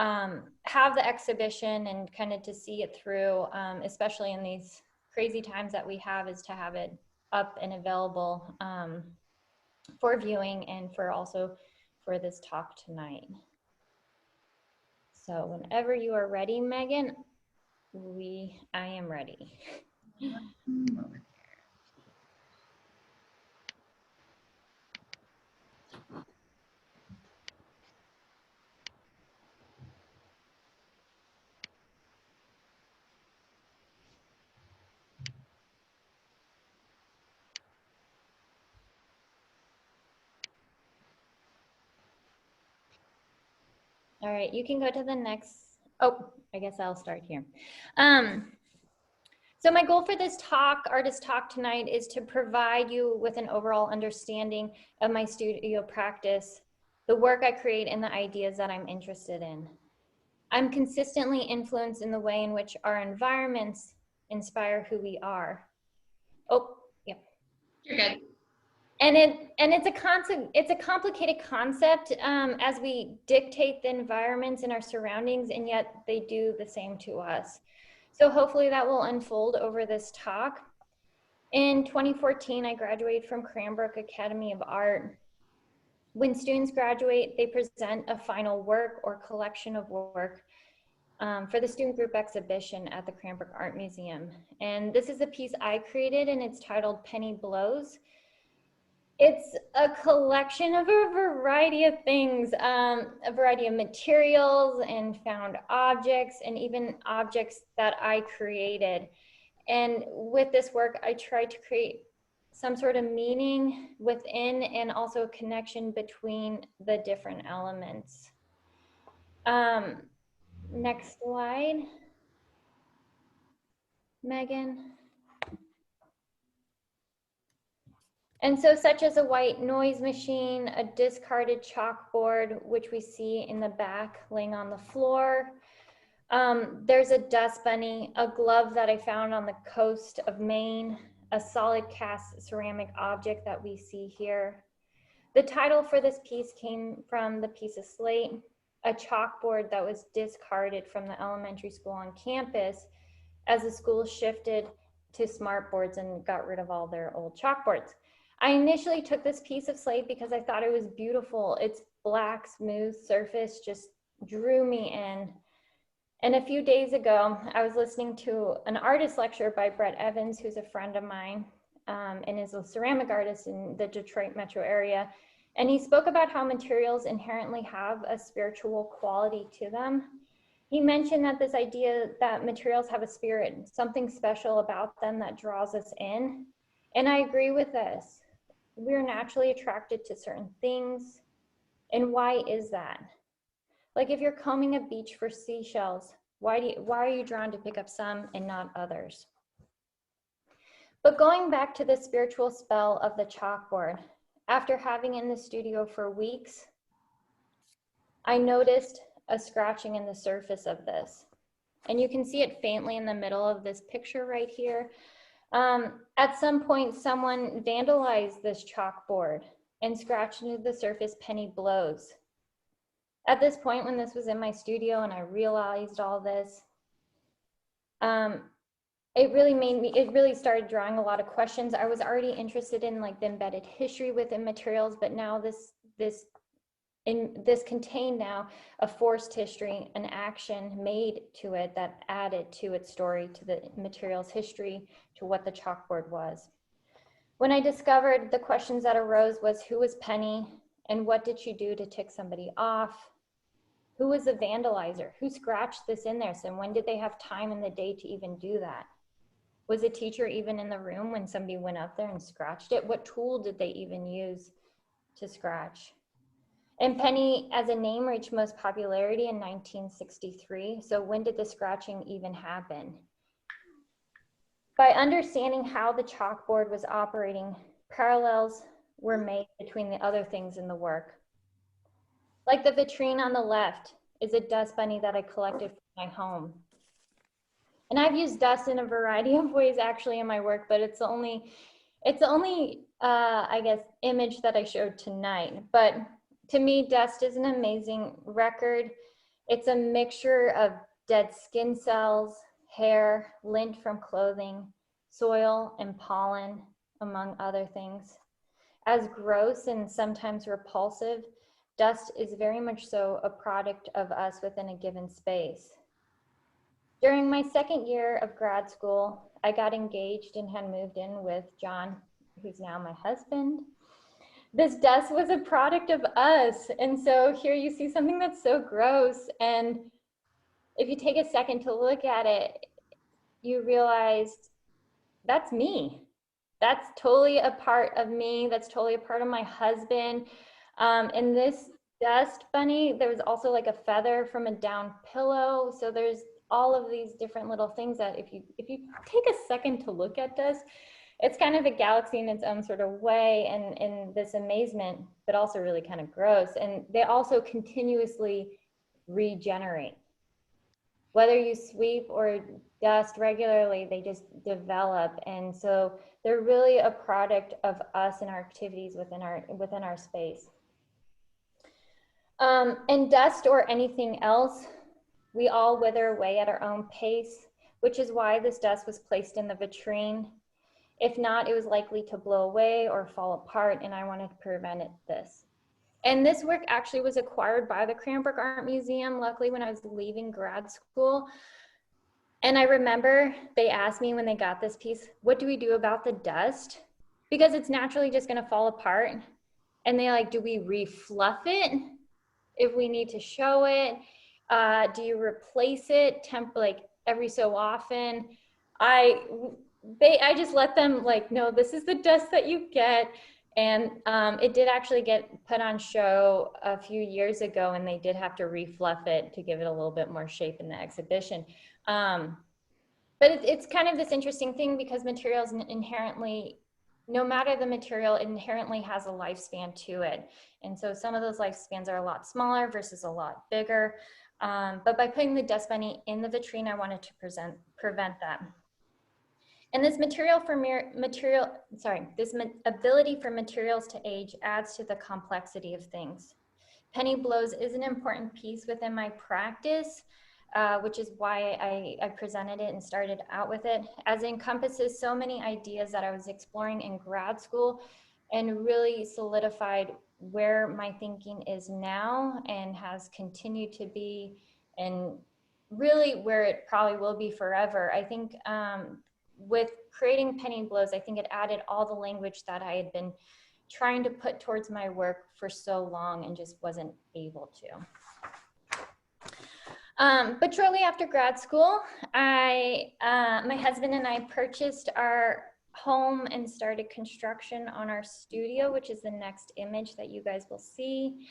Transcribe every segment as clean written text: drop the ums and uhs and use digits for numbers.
have the exhibition and kind of to see it through, especially in these crazy times that we have, is to have it up and available for viewing and for also for this talk tonight. So whenever you are ready, Megan, I am ready. All right, you can go to the next. Oh, I guess I'll start here. So my goal for this talk, artist talk tonight, is to provide you with an overall understanding of my studio practice, the work I create, and the ideas that I'm interested in. I'm consistently influenced in the way in which our environments inspire who we are. Oh, yeah. You're good. And it's a concept. It's a complicated concept as we dictate the environments in our surroundings, and yet they do the same to us. So hopefully that will unfold over this talk. In 2014, I graduated from Cranbrook Academy of Art. When students graduate, they present a final work or collection of work for the student group exhibition at the Cranbrook Art Museum. And this is a piece I created, and it's titled Penny Blows. It's a collection of a variety of things, a variety of materials and found objects, and even objects that I created. And with this work, I tried to create some sort of meaning within and also a connection between the different elements. Next slide, Megan. And so such as a white noise machine, a discarded chalkboard, which we see in the back laying on the floor. There's a dust bunny, a glove that I found on the coast of Maine, a solid cast ceramic object that we see here. The title for this piece came from the piece of slate, a chalkboard that was discarded from the elementary school on campus as the school shifted to smartboards and got rid of all their old chalkboards. I initially took this piece of slate because I thought it was beautiful. Its black, smooth surface just drew me in. And a few days ago, I was listening to an artist lecture by Brett Evans, who's a friend of mine and is a ceramic artist in the Detroit metro area. And he spoke about how materials inherently have a spiritual quality to them. He mentioned that this idea that materials have a spirit, something special about them that draws us in. And I agree with this. We're naturally attracted to certain things. And why is that? Like if you're combing a beach for seashells, why are you drawn to pick up some and not others? But going back to the spiritual spell of the chalkboard, after having it in the studio for weeks, I noticed a scratching in the surface of this. And you can see it faintly in the middle of this picture right here. At some point, someone vandalized this chalkboard and scratched into the surface Penny Blows. At this point, when this was in my studio and I realized all this, it really started drawing a lot of questions. I was already interested in like the embedded history within materials, but now this contained now a forced history, an action made to it that added to its story, to the material's history, to what the chalkboard was. When I discovered the questions that arose was, who was Penny and what did she do to tick somebody off? Who was the vandalizer? Who scratched this in there? So when did they have time in the day to even do that? Was a teacher even in the room when somebody went up there and scratched it? What tool did they even use to scratch? And Penny as a name reached most popularity in 1963. So when did the scratching even happen? By understanding how the chalkboard was operating, parallels were made between the other things in the work. Like the vitrine on the left is a dust bunny that I collected from my home. And I've used dust in a variety of ways actually in my work, but it's the only I guess, image that I showed tonight. But to me, dust is an amazing record. It's a mixture of dead skin cells, hair, lint from clothing, soil, and pollen, among other things. As gross and sometimes repulsive, dust is very much so a product of us within a given space. During my second year of grad school, I got engaged and had moved in with John, who's now my husband. This dust was a product of us. And so here you see something that's so gross. And if you take a second to look at it, you realize that's me. That's totally a part of me. That's totally a part of my husband. In this dust bunny, there was also like a feather from a down pillow. So there's all of these different little things that if you take a second to look at this, it's kind of a galaxy in its own sort of way, and in this amazement, but also really kind of gross. And they also continuously regenerate. Whether you sweep or dust regularly, they just develop. And so they're really a product of us and our activities within our space. And dust or anything else, we all wither away at our own pace, which is why this dust was placed in the vitrine. If not, it was likely to blow away or fall apart, and I wanted to prevent this. And this work actually was acquired by the Cranbrook Art Museum, luckily, when I was leaving grad school. And I remember they asked me when they got this piece, what do we do about the dust? Because it's naturally just gonna fall apart. And they like, do we refluff it if we need to show it? Do you replace it like every so often? I just let them like, no, this is the dust that you get. And it did actually get put on show a few years ago, and they did have to refluff it to give it a little bit more shape in the exhibition. But it's kind of this interesting thing because materials inherently, no matter the material, it inherently has a lifespan to it. And so some of those lifespans are a lot smaller versus a lot bigger. But by putting the dust bunny in the vitrine, I wanted to prevent that. And this this ability for materials to age adds to the complexity of things. Penny blows is an important piece within my practice, which is why I presented it and started out with it, as it encompasses so many ideas that I was exploring in grad school and really solidified where my thinking is now and has continued to be, and really where it probably will be forever. I think with creating Penny Blows, I think it added all the language that I had been trying to put towards my work for so long and just wasn't able to. But shortly after grad school, my husband and I purchased our home and started construction on our studio, which is the next image that you guys will see.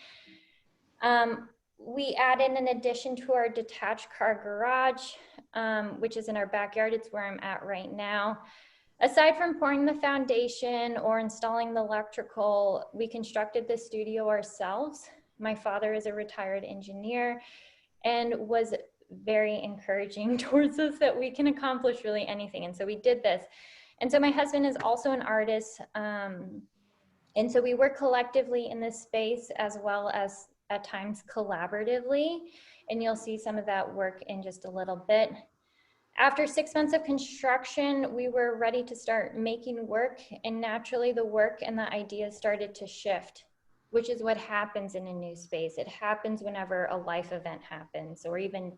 We added an addition to our detached car garage, which is in our backyard. It's where I'm at right now. Aside from pouring the foundation or installing the electrical, we constructed the studio ourselves. My father is a retired engineer and was very encouraging towards us that we can accomplish really anything. And so we did this. And so my husband is also an artist. And so we work collectively in this space as well as at times collaboratively. And you'll see some of that work in just a little bit. After 6 months of construction, we were ready to start making work, and naturally the work and the ideas started to shift, which is what happens in a new space. It happens whenever a life event happens, or even,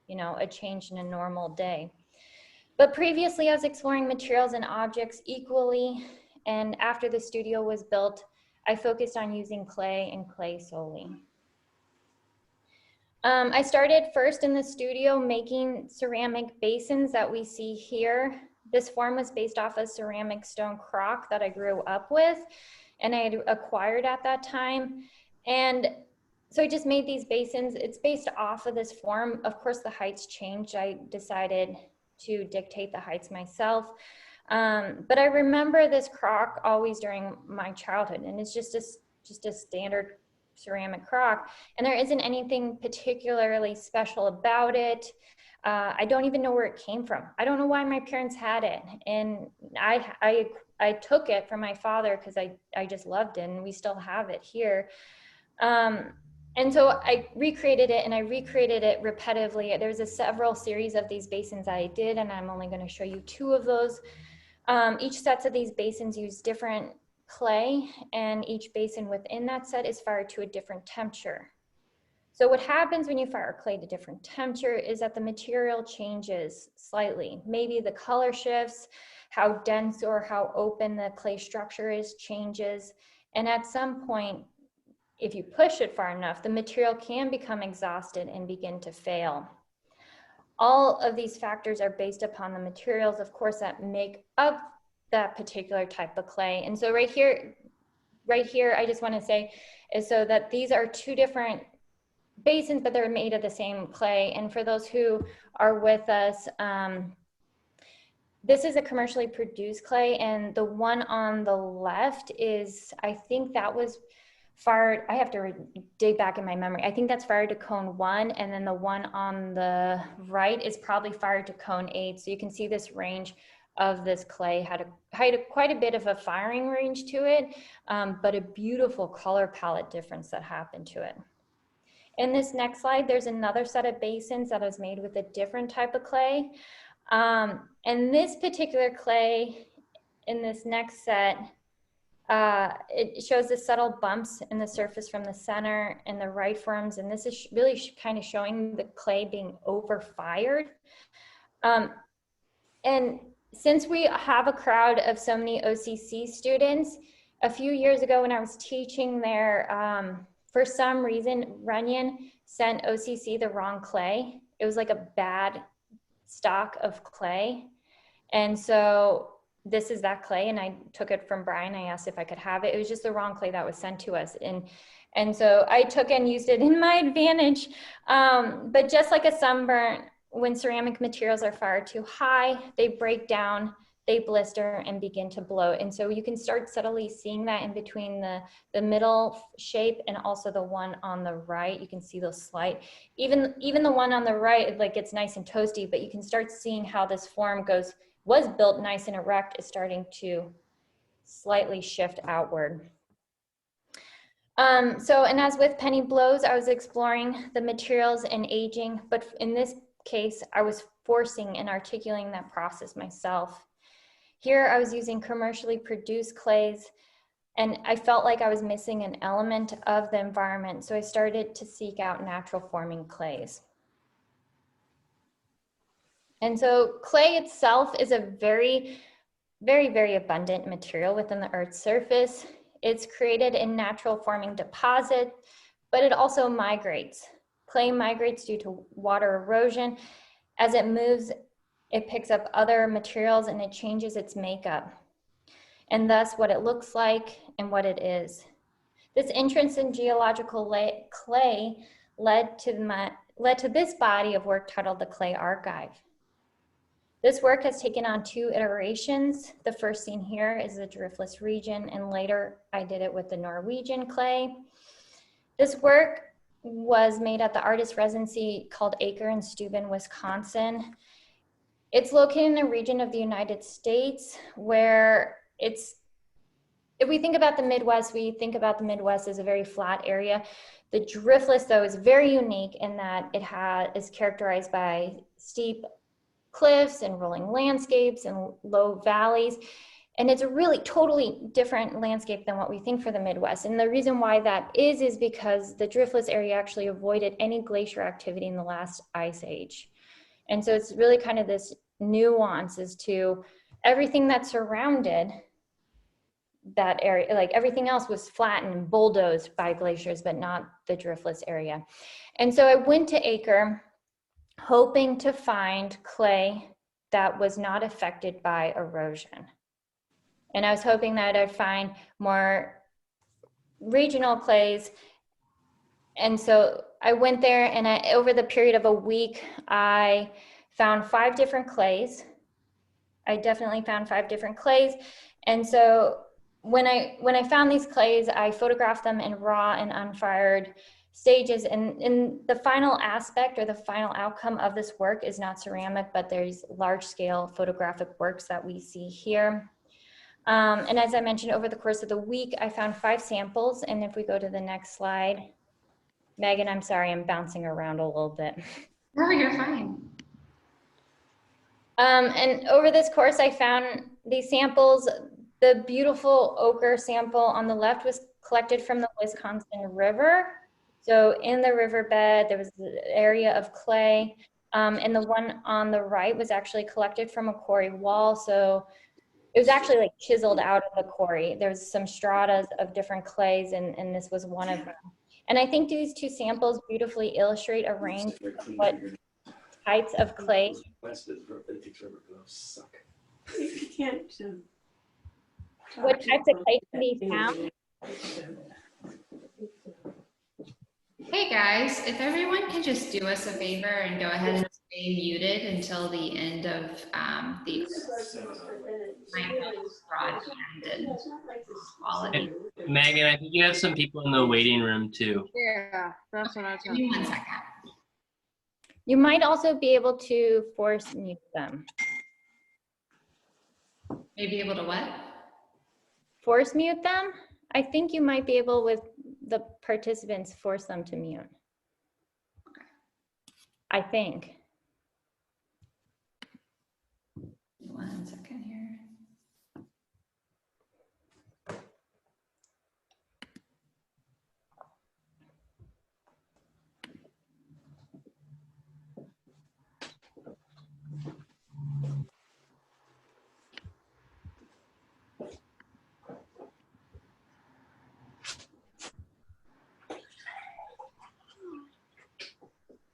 you know, a change in a normal day. But previously I was exploring materials and objects equally, and after the studio was built, I focused on using clay and clay solely. I started first in the studio making ceramic basins that we see here. This form was based off a ceramic stone crock that I grew up with and I had acquired at that time. And so I just made these basins. It's based off of this form. Of course, the heights changed. I decided to dictate the heights myself. But I remember this crock always during my childhood, and it's just a standard ceramic crock, and there isn't anything particularly special about it. I don't even know where it came from. I don't know why my parents had it, and I took it from my father because I just loved it, and we still have it here. And so I recreated it, and I recreated it repetitively. There's a several series of these basins I did, and I'm only going to show you 2 of those. Each sets of these basins use different clay, and each basin within that set is fired to a different temperature. So what happens when you fire clay to different temperature is that the material changes slightly. Maybe the color shifts, how dense or how open the clay structure is changes. And at some point, if you push it far enough, the material can become exhausted and begin to fail. All of these factors are based upon the materials, of course, that make up that particular type of clay. And so right here, I just want to say is so that these are 2 different basins, but they're made of the same clay. And for those who are with us, this is a commercially produced clay, and the one on the left is, I think that was fired, I have to dig back in my memory. I think that's fired to cone 1, and then the one on the right is probably fired to cone 8. So you can see this range of this clay had quite a bit of a firing range to it, but a beautiful color palette difference that happened to it. In this next slide, there's another set of basins that was made with a different type of clay. And this particular clay in this next set, it shows the subtle bumps in the surface from the center and the right forms. And this is really kind of showing the clay being overfired. And since we have a crowd of so many OCC students, a few years ago when I was teaching there, for some reason, Runyon sent OCC the wrong clay. It was like a bad stock of clay. And so this is that clay, and I took it from Brian. I asked if I could have it. It was just the wrong clay that was sent to us. And so I took and used it in my advantage. But just like a sunburn, when ceramic materials are fired too high, they break down, they blister and begin to bloat. And so you can start subtly seeing that in between the middle shape and also the one on the right. You can see those slight, even the one on the right, like it's nice and toasty, but you can start seeing how this form was built nice and erect, is starting to slightly shift outward. And as with penny blows, I was exploring the materials and aging, but in this case, I was forcing and articulating that process myself. Here, I was using commercially produced clays, and I felt like I was missing an element of the environment, so I started to seek out natural forming clays. And so clay itself is a very, very, very abundant material within the Earth's surface. It's created in natural forming deposit, but it also migrates. Clay migrates due to water erosion. As it moves, it picks up other materials and it changes its makeup, and thus what it looks like and what it is. This interest in geological clay led to this body of work titled the Clay Archive. This work has taken on 2 iterations. The first seen here is the driftless region, and later I did it with the Norwegian clay. This work was made at the artist residency called Acre in Steuben, Wisconsin. It's located in a region of the United States where if we think about the Midwest, we think about the Midwest as a very flat area. The driftless, though, is very unique in that it is characterized by steep cliffs and rolling landscapes and low valleys. And it's a really totally different landscape than what we think for the Midwest. And the reason why that is because the driftless area actually avoided any glacier activity in the last ice age. And so it's really kind of this nuance as to everything that surrounded that area, like everything else was flattened and bulldozed by glaciers, but not the driftless area. And so I went to Acre hoping to find clay that was not affected by erosion. And I was hoping that I'd find more regional clays. And so I went there, and over the period of a week, I found 5 different clays. I definitely found 5 different clays. And so when I found these clays, I photographed them in raw and unfired stages. And in the final aspect or the final outcome of this work is not ceramic, but there's large scale photographic works that we see here. And as I mentioned, over the course of the week, I found 5 samples. And if we go to the next slide, Megan, I'm sorry, I'm bouncing around a little bit. No, you're fine. And over this course, I found these samples. The beautiful ochre sample on the left was collected from the Wisconsin River. So in the riverbed, there was an area of clay. And the one on the right was actually collected from a quarry wall. So it was actually like chiseled out of the quarry. There's some stratas of different clays, and this was one of them. And I think these two samples beautifully illustrate a range of what types of clay. What types of clay can be found? Hey guys, if everyone can just do us a favor and go ahead and stay muted until the end of the broadband and quality. Megan, I think you have some people in the waiting room too. Yeah, that's what I was Give me 1 second. You might also be able to force mute them. Maybe able to what? Force mute them? I think you might be able, with the participants, force them to mute. I think. 1 second here.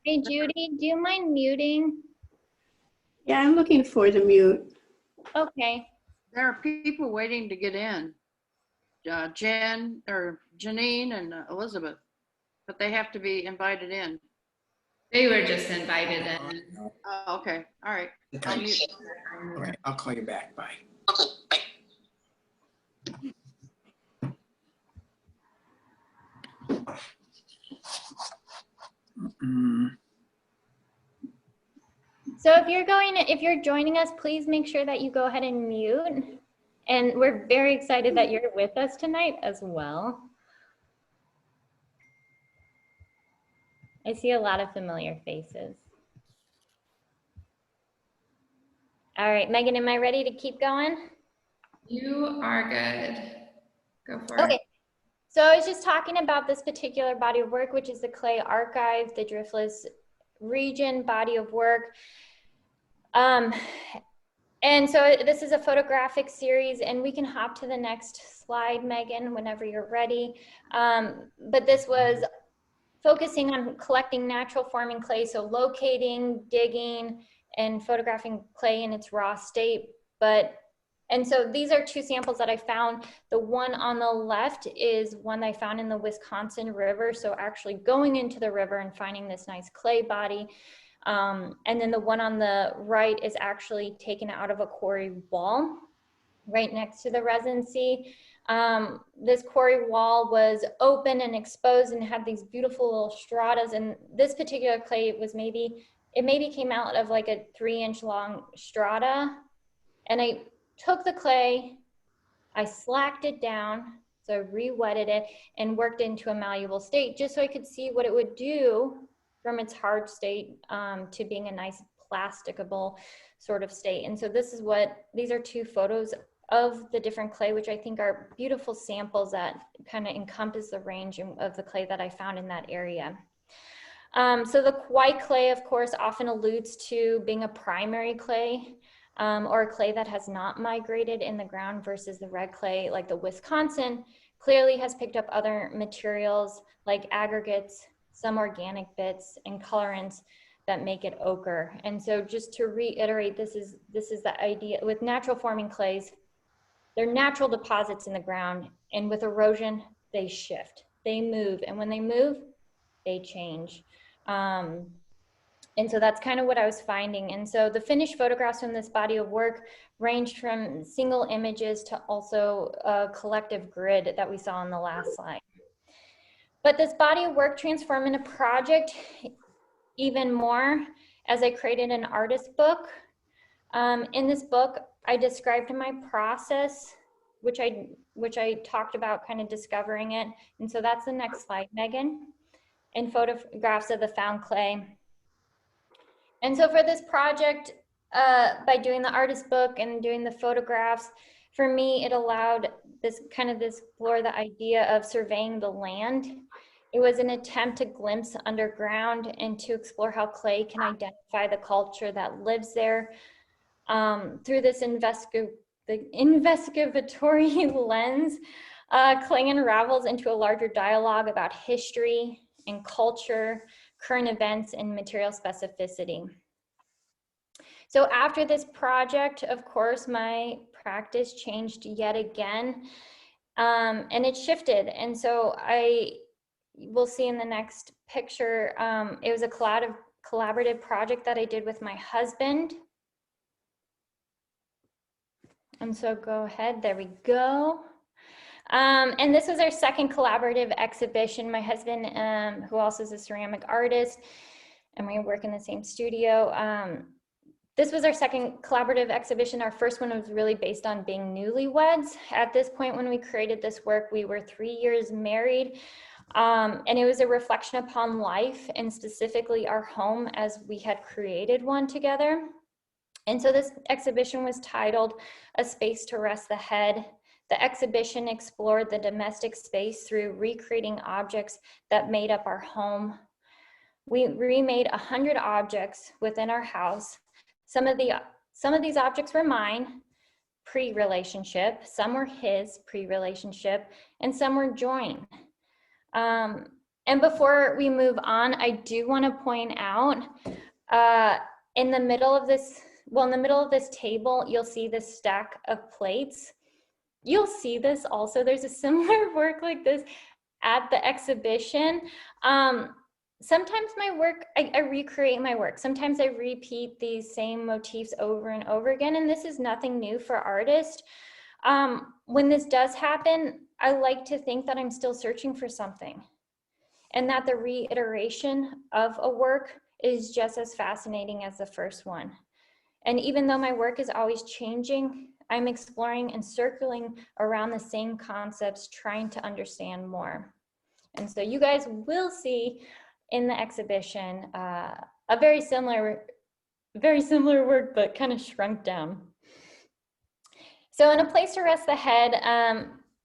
Hey, Judy, do you mind muting? Yeah, I'm looking for the mute. Okay. There are people waiting to get in. Jen or Janine and Elizabeth, but they have to be invited in. They were just invited in. Oh, okay. All right. Okay. All right, I'll call you back. Bye. So if you're joining us, please make sure that you go ahead and mute. And we're very excited that you're with us tonight as well. I see a lot of familiar faces. All right, Megan, am I ready to keep going? You are good. Go for it. Okay. So I was just talking about this particular body of work, which is the Clay Archive, the Driftless Region body of work. And so this is a photographic series, and we can hop to the next slide, Megan, whenever you're ready. But this was focusing on collecting natural forming clay, so locating, digging, and photographing clay in its raw state. And so these are two samples that I found. The one on the left is one I found in the Wisconsin River, so actually going into the river and finding this nice clay body. And then the one on the right is actually taken out of a quarry wall right next to the residency. This quarry wall was open and exposed and had these beautiful little stratas. And this particular clay was maybe came out of like a 3-inch long strata. And I took the clay, I slacked it down, so I re-wetted it and worked into a malleable state just so I could see what it would do from its hard state to being a nice plasticable sort of state. And so these are two photos of the different clay, which I think are beautiful samples that kind of encompass the range of the clay that I found in that area. So the white clay, of course, often alludes to being a primary clay or a clay that has not migrated in the ground, versus the red clay, like the Wisconsin, clearly has picked up other materials like aggregates, some organic bits, and colorants that make it ochre. And so just to reiterate, this is the idea with natural forming clays. They're natural deposits in the ground, and with erosion, they shift, they move, and when they move, they change. And so that's kind of what I was finding. And so the finished photographs from this body of work ranged from single images to also a collective grid that we saw on the last slide. But this body of work transformed into a project even more as I created an artist book. In this book, I described my process, which I talked about kind of discovering it. And so that's the next slide, Megan. and photographs of the found clay. And so for this project, by doing the artist book and doing the photographs, for me, it allowed this explore the idea of surveying the land. It was an attempt to glimpse underground and to explore how clay can identify the culture that lives there. Through this investigatory lens, clay unravels into a larger dialogue about history and culture, current events, and material specificity. So after this project, of course, my practice changed yet again, and it shifted. And so we'll see in the next picture, it was a collaborative project that I did with my husband. And so go ahead, there we go. And this was our second collaborative exhibition. My husband, who also is a ceramic artist, and we work in the same studio. This was our second collaborative exhibition. Our first one was really based on being newlyweds. At this point, when we created this work, we were 3 years married. And it was a reflection upon life, and specifically our home as we had created one together. And so this exhibition was titled A Space to Rest the Head. The exhibition explored the domestic space through recreating objects that made up our home. We remade 100 objects within our house. Some of these objects were mine, pre-relationship, some were his, pre-relationship, and some were joined. And before we move on, I do want to point out, in the middle of this table, you'll see this stack of plates. You'll see this also, there's a similar work like this at the exhibition. Sometimes my work, I recreate my work. Sometimes I repeat these same motifs over and over again, and this is nothing new for artists. When this does happen, I like to think that I'm still searching for something, and that the reiteration of a work is just as fascinating as the first one. And even though my work is always changing, I'm exploring and circling around the same concepts, trying to understand more. And so you guys will see in the exhibition a very similar work, but kind of shrunk down. So in A Place to Rest the Head,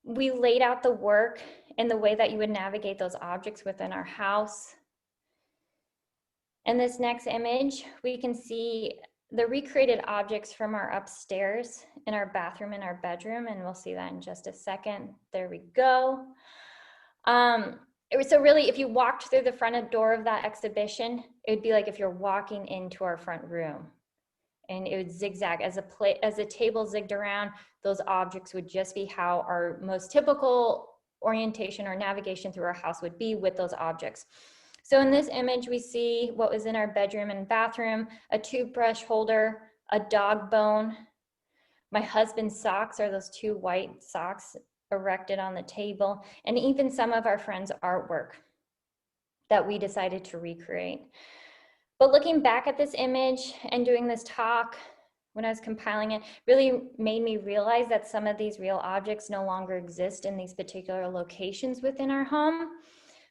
we laid out the work in the way that you would navigate those objects within our house. In this next image, we can see the recreated objects from our upstairs in our bathroom and our bedroom, and we'll see that in just a second. There we go. So really, if you walked through the front door of that exhibition, it would be like if you're walking into our front room, and it would zigzag as the table zigged around. Those objects would just be how our most typical orientation or navigation through our house would be with those objects. So in this image, we see what was in our bedroom and bathroom: a toothbrush holder, a dog bone. My husband's socks are those 2 white socks erected on the table, and even some of our friends' artwork that we decided to recreate. But looking back at this image and doing this talk, when I was compiling it, really made me realize that some of these real objects no longer exist in these particular locations within our home,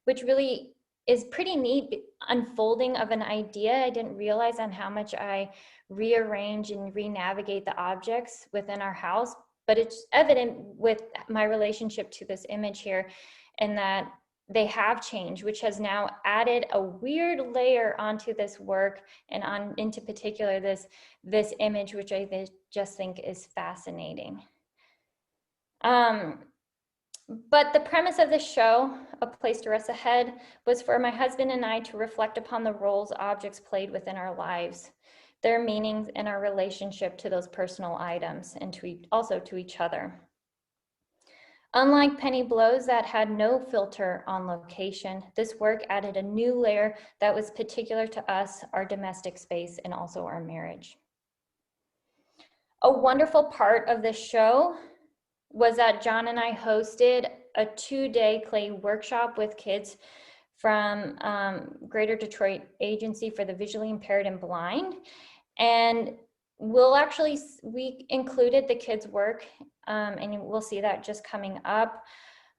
which really is pretty neat unfolding of an idea. I didn't realize on how much I rearrange and re-navigate the objects within our house, but it's evident with my relationship to this image here, and that they have changed, which has now added a weird layer onto this work, and into particular this image, which I just think is fascinating. But the premise of the show, A Place to Rest the Head, was for my husband and I to reflect upon the roles objects played within our lives, their meanings, and our relationship to those personal items, and also to each other. Unlike Penny Blows that had no filter on location, this work added a new layer that was particular to us, our domestic space, and also our marriage. A wonderful part of this show was that John and I hosted a 2-day clay workshop with kids from Greater Detroit Agency for the Visually Impaired and Blind. And we included the kids' work, and we'll see that just coming up.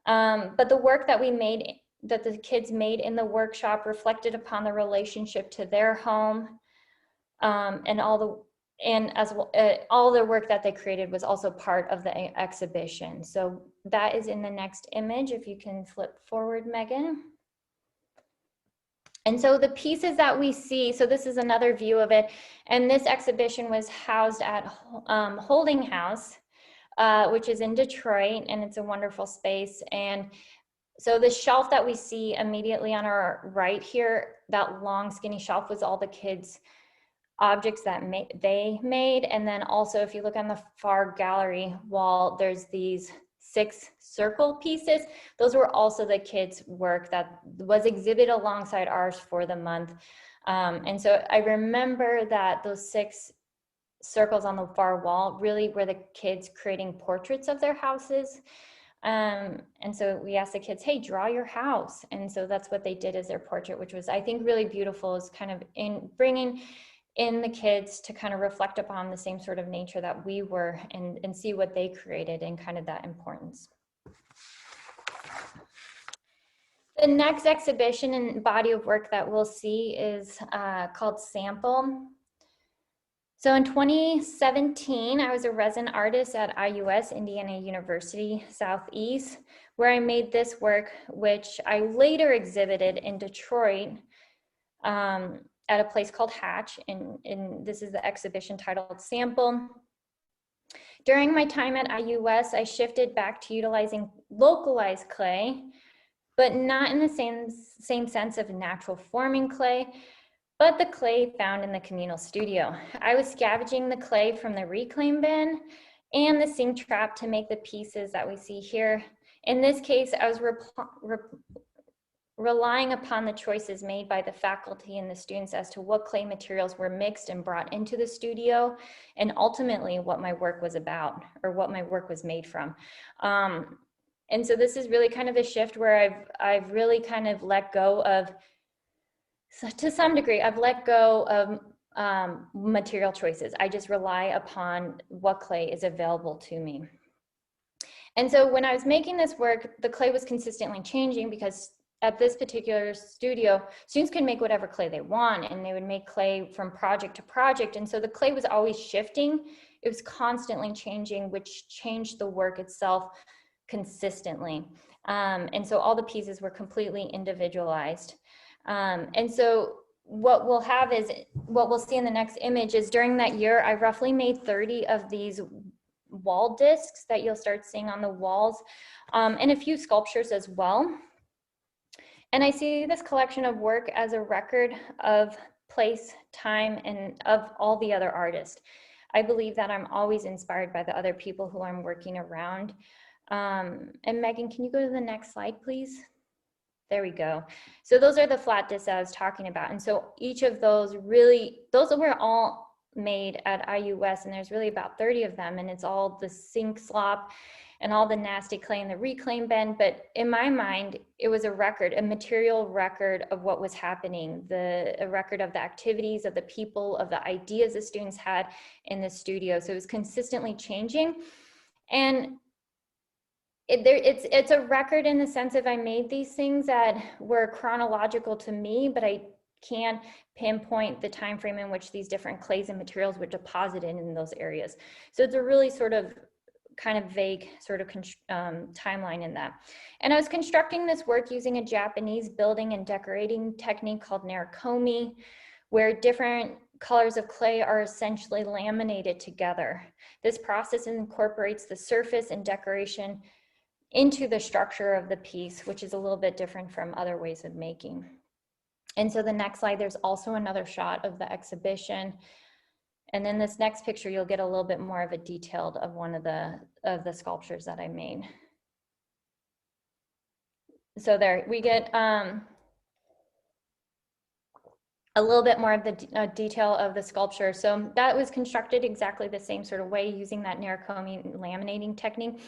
But the work that we made that the kids made in the workshop reflected upon the relationship to their home, and all their work that they created was also part of the exhibition. So that is in the next image, if you can flip forward, Megan. And so the pieces that we see, so this is another view of it, and this exhibition was housed at Holding House, which is in Detroit, and it's a wonderful space. And so the shelf that we see immediately on our right here, that long skinny shelf, was all the kids' objects that they made. And then also, if you look on the far gallery wall, there's these 6 circle pieces. Those were also the kids' work that was exhibited alongside ours for the month. And so I remember that those 6 circles on the far wall really were the kids creating portraits of their houses. And so we asked the kids, hey, draw your house. And so that's what they did as their portrait, which was, I think, really beautiful, is kind of in bringing in the kids to kind of reflect upon the same sort of nature that we were, and see what they created and kind of that importance. The next exhibition and body of work that we'll see is called Sample. So in 2017, I was a resident artist at IUS, Indiana University Southeast, where I made this work, which I later exhibited in Detroit, at a place called Hatch, and this is the exhibition titled Sample. During my time at IUS, I shifted back to utilizing localized clay, but not in the same sense of natural forming clay, but the clay found in the communal studio. I was scavenging the clay from the reclaim bin and the sink trap to make the pieces that we see here. In this case, I was relying upon the choices made by the faculty and the students as to what clay materials were mixed and brought into the studio, and ultimately what my work was about, or what my work was made from. And so this is really kind of a shift where I've really kind of let go of, so to some degree, I've let go of material choices. I just rely upon what clay is available to me. And so when I was making this work, the clay was consistently changing, because at this particular studio, students could make whatever clay they want, and they would make clay from project to project. And so the clay was always shifting. It was constantly changing, which changed the work itself consistently. And so all the pieces were completely individualized. And so what we'll have is, what we'll see in the next image is, during that year, I roughly made 30 of these wall discs that you'll start seeing on the walls, and a few sculptures as well. And I see this collection of work as a record of place, time, and of all the other artists. I believe that I'm always inspired by the other people who I'm working around. And Megan, can you go to the next slide, please? There we go. So those are the flat discs I was talking about. And so each of those really, those were all made at IUS, and there's really about 30 of them, and it's all the sink slop and all the nasty clay in the reclaim bin. But in my mind, it was a record, a material record of what was happening, a record of the activities, of the people, of the ideas the students had in the studio. So it was consistently changing. And it's a record in the sense of, I made these things that were chronological to me, but I can't pinpoint the time frame in which these different clays and materials were deposited in those areas. So it's a really sort of kind of vague sort of timeline in that. And I was constructing this work using a Japanese building and decorating technique called narikomi, where different colors of clay are essentially laminated together. This process incorporates the surface and decoration into the structure of the piece, which is a little bit different from other ways of making. And so the next slide, there's also another shot of the exhibition. And then this next picture, you'll get a little bit more of a detailed of one of the sculptures that I made. So there we get a little bit more of the detail of the sculpture. So that was constructed exactly the same sort of way, using that narikomi laminating technique.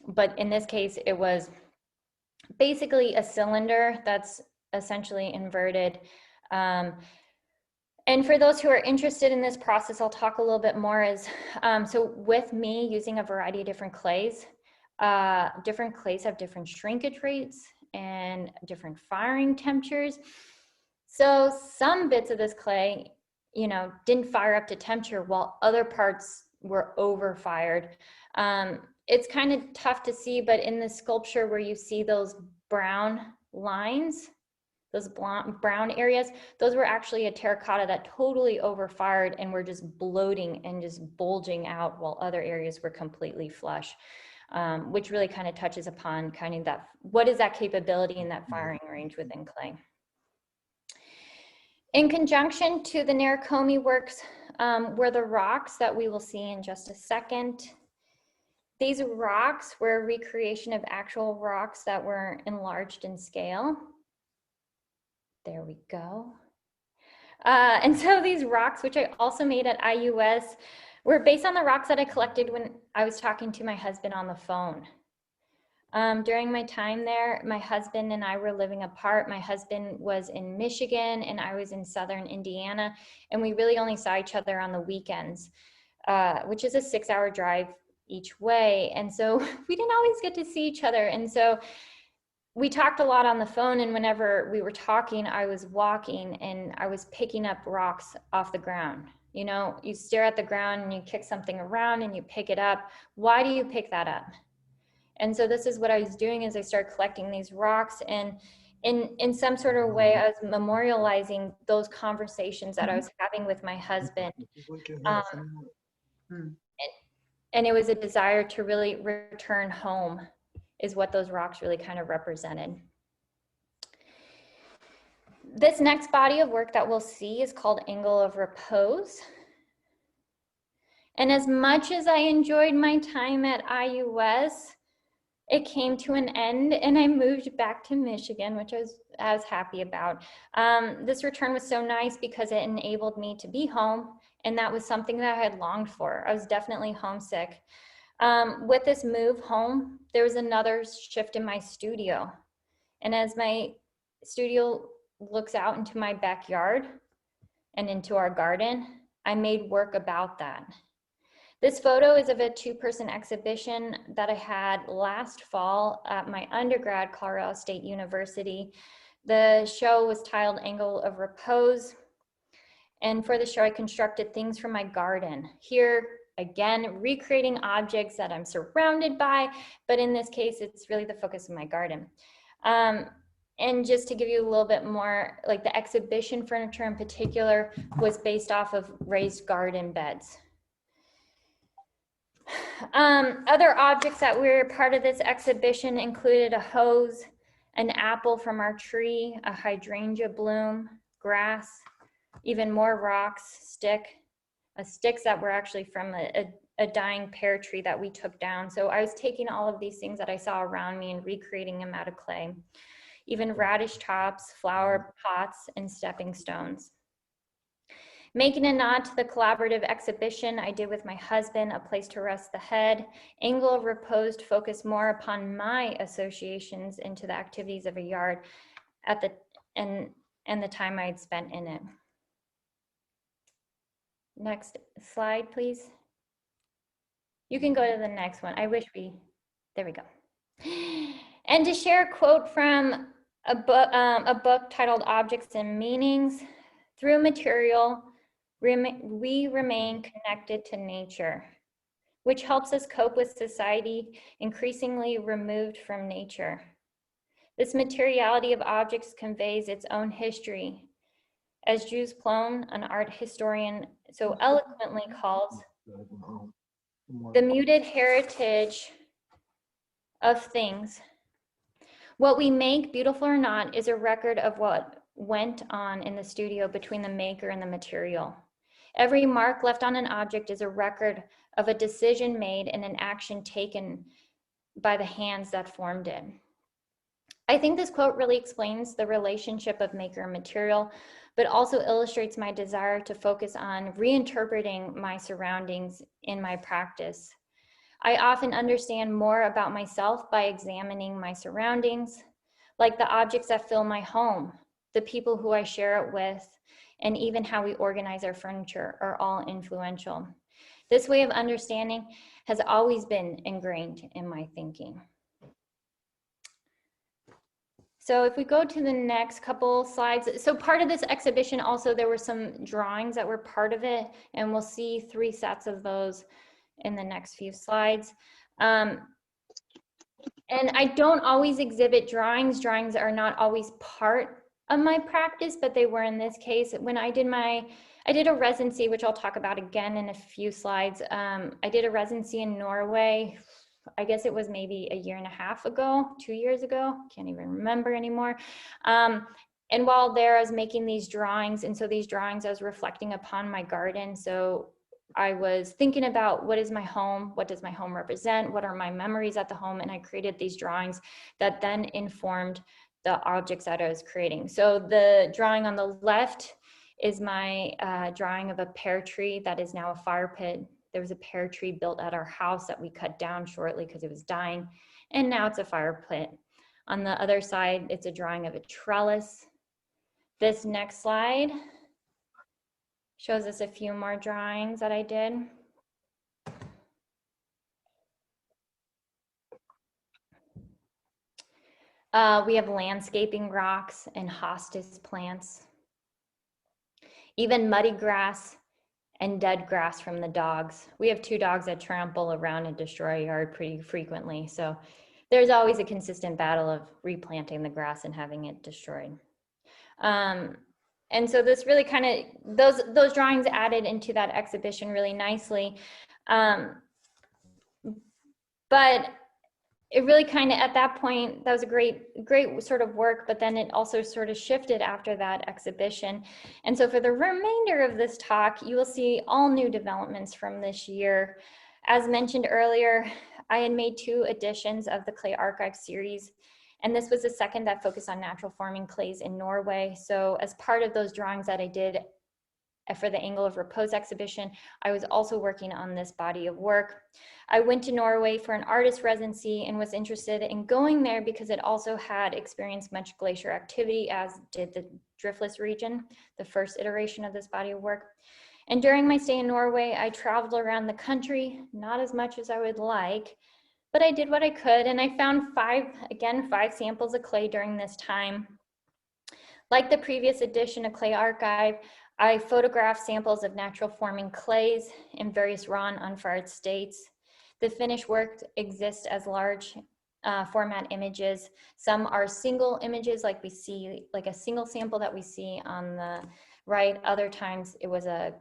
But in this case, it was basically a cylinder that's essentially inverted. And for those who are interested in this process, I'll talk a little bit more. So with me using a variety of different clays have different shrinkage rates and different firing temperatures. So some bits of this clay, you know, didn't fire up to temperature while other parts were over fired. It's kind of tough to see, but in the sculpture where you see those brown lines, those brown areas, those were actually a terracotta that totally overfired and were just bloating and just bulging out while other areas were completely flush, which really kind of touches upon kind of that, what is that capability in that firing range within clay. In conjunction to the Narikomi works were the rocks that we will see in just a second. These rocks were a recreation of actual rocks that were enlarged in scale. There we go. And so these rocks, which I also made at IUS, were based on the rocks that I collected when I was talking to my husband on the phone. During my time there, my husband and I were living apart. My husband was in Michigan and I was in southern Indiana, and we really only saw each other on the weekends, which is a 6-hour drive each way. And so we didn't always get to see each other. And so we talked a lot on the phone, and whenever we were talking, I was walking and I was picking up rocks off the ground. You know, you stare at the ground and you kick something around and you pick it up. Why do you pick that up? And so this is what I was doing, is I started collecting these rocks, and in some sort of way, I was memorializing those conversations that I was having with my husband. And it was a desire to really return home, is what those rocks really kind of represented. This next body of work that we'll see is called Angle of Repose. And as much as I enjoyed my time at IUS, it came to an end and I moved back to Michigan, which I was happy about. This return was so nice because it enabled me to be home, and that was something that I had longed for. I was definitely homesick. With this move home, there was another shift in my studio. And as my studio looks out into my backyard and into our garden, I made work about that. This photo is of a 2-person exhibition that I had last fall at my undergrad, Colorado State University. The show was titled Angle of Repose. And for the show, I constructed things from my garden. Here, again, recreating objects that I'm surrounded by, but in this case, it's really the focus of my garden. And just to give you a little bit more, like the exhibition furniture in particular was based off of raised garden beds. Other objects that were part of this exhibition included a hose, an apple from our tree, a hydrangea bloom, grass, even more rocks, sticks that were actually from a dying pear tree that we took down. So I was taking all of these things that I saw around me and recreating them out of clay. Even radish tops, flower pots, and stepping stones. Making a nod to the collaborative exhibition I did with my husband, A Place to Rest the Head, Angle of Repose focused more upon my associations into the activities of a yard and the time I'd spent in it. Next slide, please. You can go to the next one. There we go. And to share a quote from a book titled Objects and Meanings, through material, we remain connected to nature, which helps us cope with society increasingly removed from nature. This materiality of objects conveys its own history, as Jules Plone, an art historian, so eloquently calls the muted heritage of things. What we make, beautiful or not, is a record of what went on in the studio between the maker and the material. Every mark left on an object is a record of a decision made and an action taken by the hands that formed it. I think this quote really explains the relationship of maker and material, but also illustrates my desire to focus on reinterpreting my surroundings in my practice. I often understand more about myself by examining my surroundings, like the objects that fill my home, the people who I share it with, and even how we organize our furniture are all influential. This way of understanding has always been ingrained in my thinking. So if we go to the next couple slides, so part of this exhibition also, there were some drawings that were part of it, and we'll see 3 sets of those in the next few slides. And I don't always exhibit drawings. Drawings are not always part of my practice, but they were in this case. When I did a residency, which I'll talk about again in a few slides. I did a residency in Norway. I guess it was maybe a year and a half ago, 2 years ago, can't even remember anymore. And while there, I was making these drawings, and so these drawings I was reflecting upon my garden. So I was thinking about, what is my home? What does my home represent? What are my memories at the home? And I created these drawings that then informed the objects that I was creating. So the drawing on the left is my drawing of a pear tree that is now a fire pit. There was a pear tree built at our house that we cut down shortly because it was dying, and now it's a fire pit. On the other side, it's a drawing of a trellis. This next slide shows us a few more drawings that I did. We have landscaping rocks and hostas plants, even muddy grass and dead grass from the dogs. We have 2 dogs that trample around and destroy our yard pretty frequently. So there's always a consistent battle of replanting the grass and having it destroyed. And so this really kind of, those drawings added into that exhibition really nicely. But it really kind of, at that point, that was a great sort of work, but then it also sort of shifted after that exhibition. And so for the remainder of this talk, you will see all new developments from this year. As mentioned earlier, I had made 2 editions of the Clay Archive series, and this was the second that focused on natural forming clays in Norway. So as part of those drawings that I did for the Angle of Repose exhibition, I was also working on this body of work. I went to Norway for an artist residency and was interested in going there because it also had experienced much glacier activity, as did the Driftless region, the first iteration of this body of work. And during my stay in Norway, I traveled around the country, not as much as I would like, but I did what I could, and I found 5 samples of clay during this time. Like the previous edition of Clay Archive, I photographed samples of natural forming clays in various raw and unfired states. The finished work exists as large format images. Some are single images, like we see, like a single sample that we see on the right. Other times it was a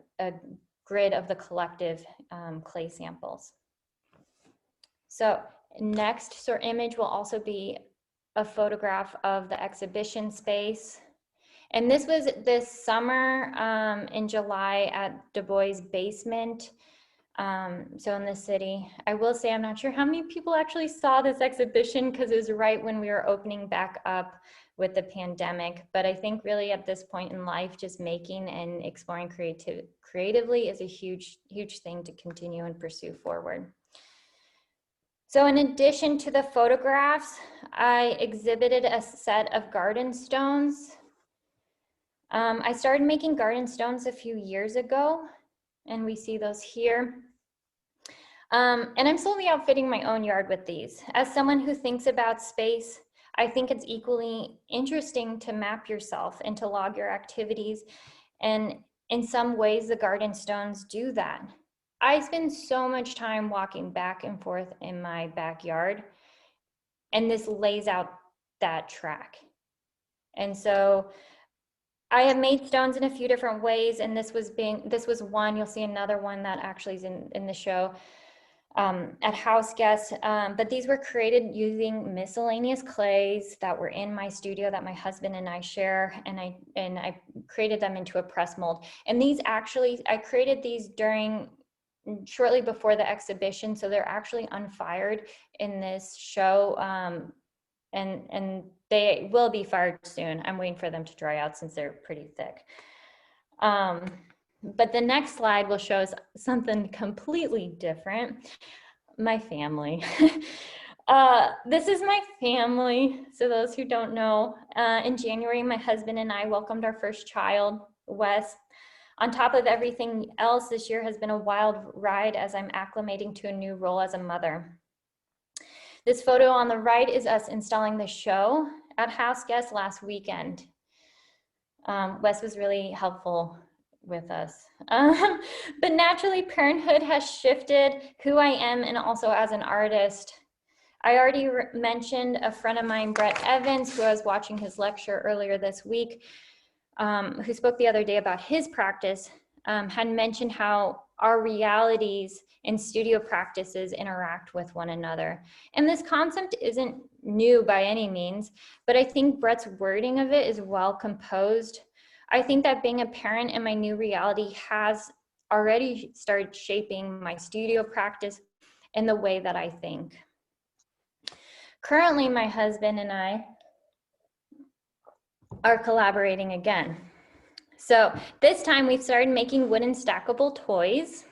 grid of the collective clay samples. So next image will also be a photograph of the exhibition space. And this was this summer in July at Du Bois basement. So in the city. I will say, I'm not sure how many people actually saw this exhibition because it was right when we were opening back up with the pandemic. But I think really at this point in life, just making and exploring creatively is a huge thing to continue and pursue forward. So in addition to the photographs, I exhibited a set of garden stones. I started making garden stones a few years ago, and we see those here. And I'm slowly outfitting my own yard with these. As someone who thinks about space, I think it's equally interesting to map yourself and to log your activities. And in some ways, the garden stones do that. I spend so much time walking back and forth in my backyard, and this lays out that track. And so I have made stones in a few different ways, and this was one. You'll see another one that actually is in the show at houseguest. But these were created using miscellaneous clays that were in my studio that my husband and I share, and I created them into a press mold. And these actually, I created these shortly before the exhibition, so they're actually unfired in this show, and they will be fired soon. I'm waiting for them to dry out since they're pretty thick. But the next slide will show us something completely different. My family. This is my family. So those who don't know, in January, my husband and I welcomed our first child, Wes. On top of everything else, this year has been a wild ride as I'm acclimating to a new role as a mother. This photo on the right is us installing the show at houseguest last weekend. Wes was really helpful with us. But naturally, parenthood has shifted who I am and also as an artist. I already mentioned a friend of mine, Brett Evans, who I was watching his lecture earlier this week, who spoke the other day about his practice, had mentioned how our realities and studio practices interact with one another. And this concept isn't new by any means, but I think Brett's wording of it is well composed. I think that being a parent in my new reality has already started shaping my studio practice and the way that I think. Currently, my husband and I are collaborating again. So this time we've started making wooden stackable toys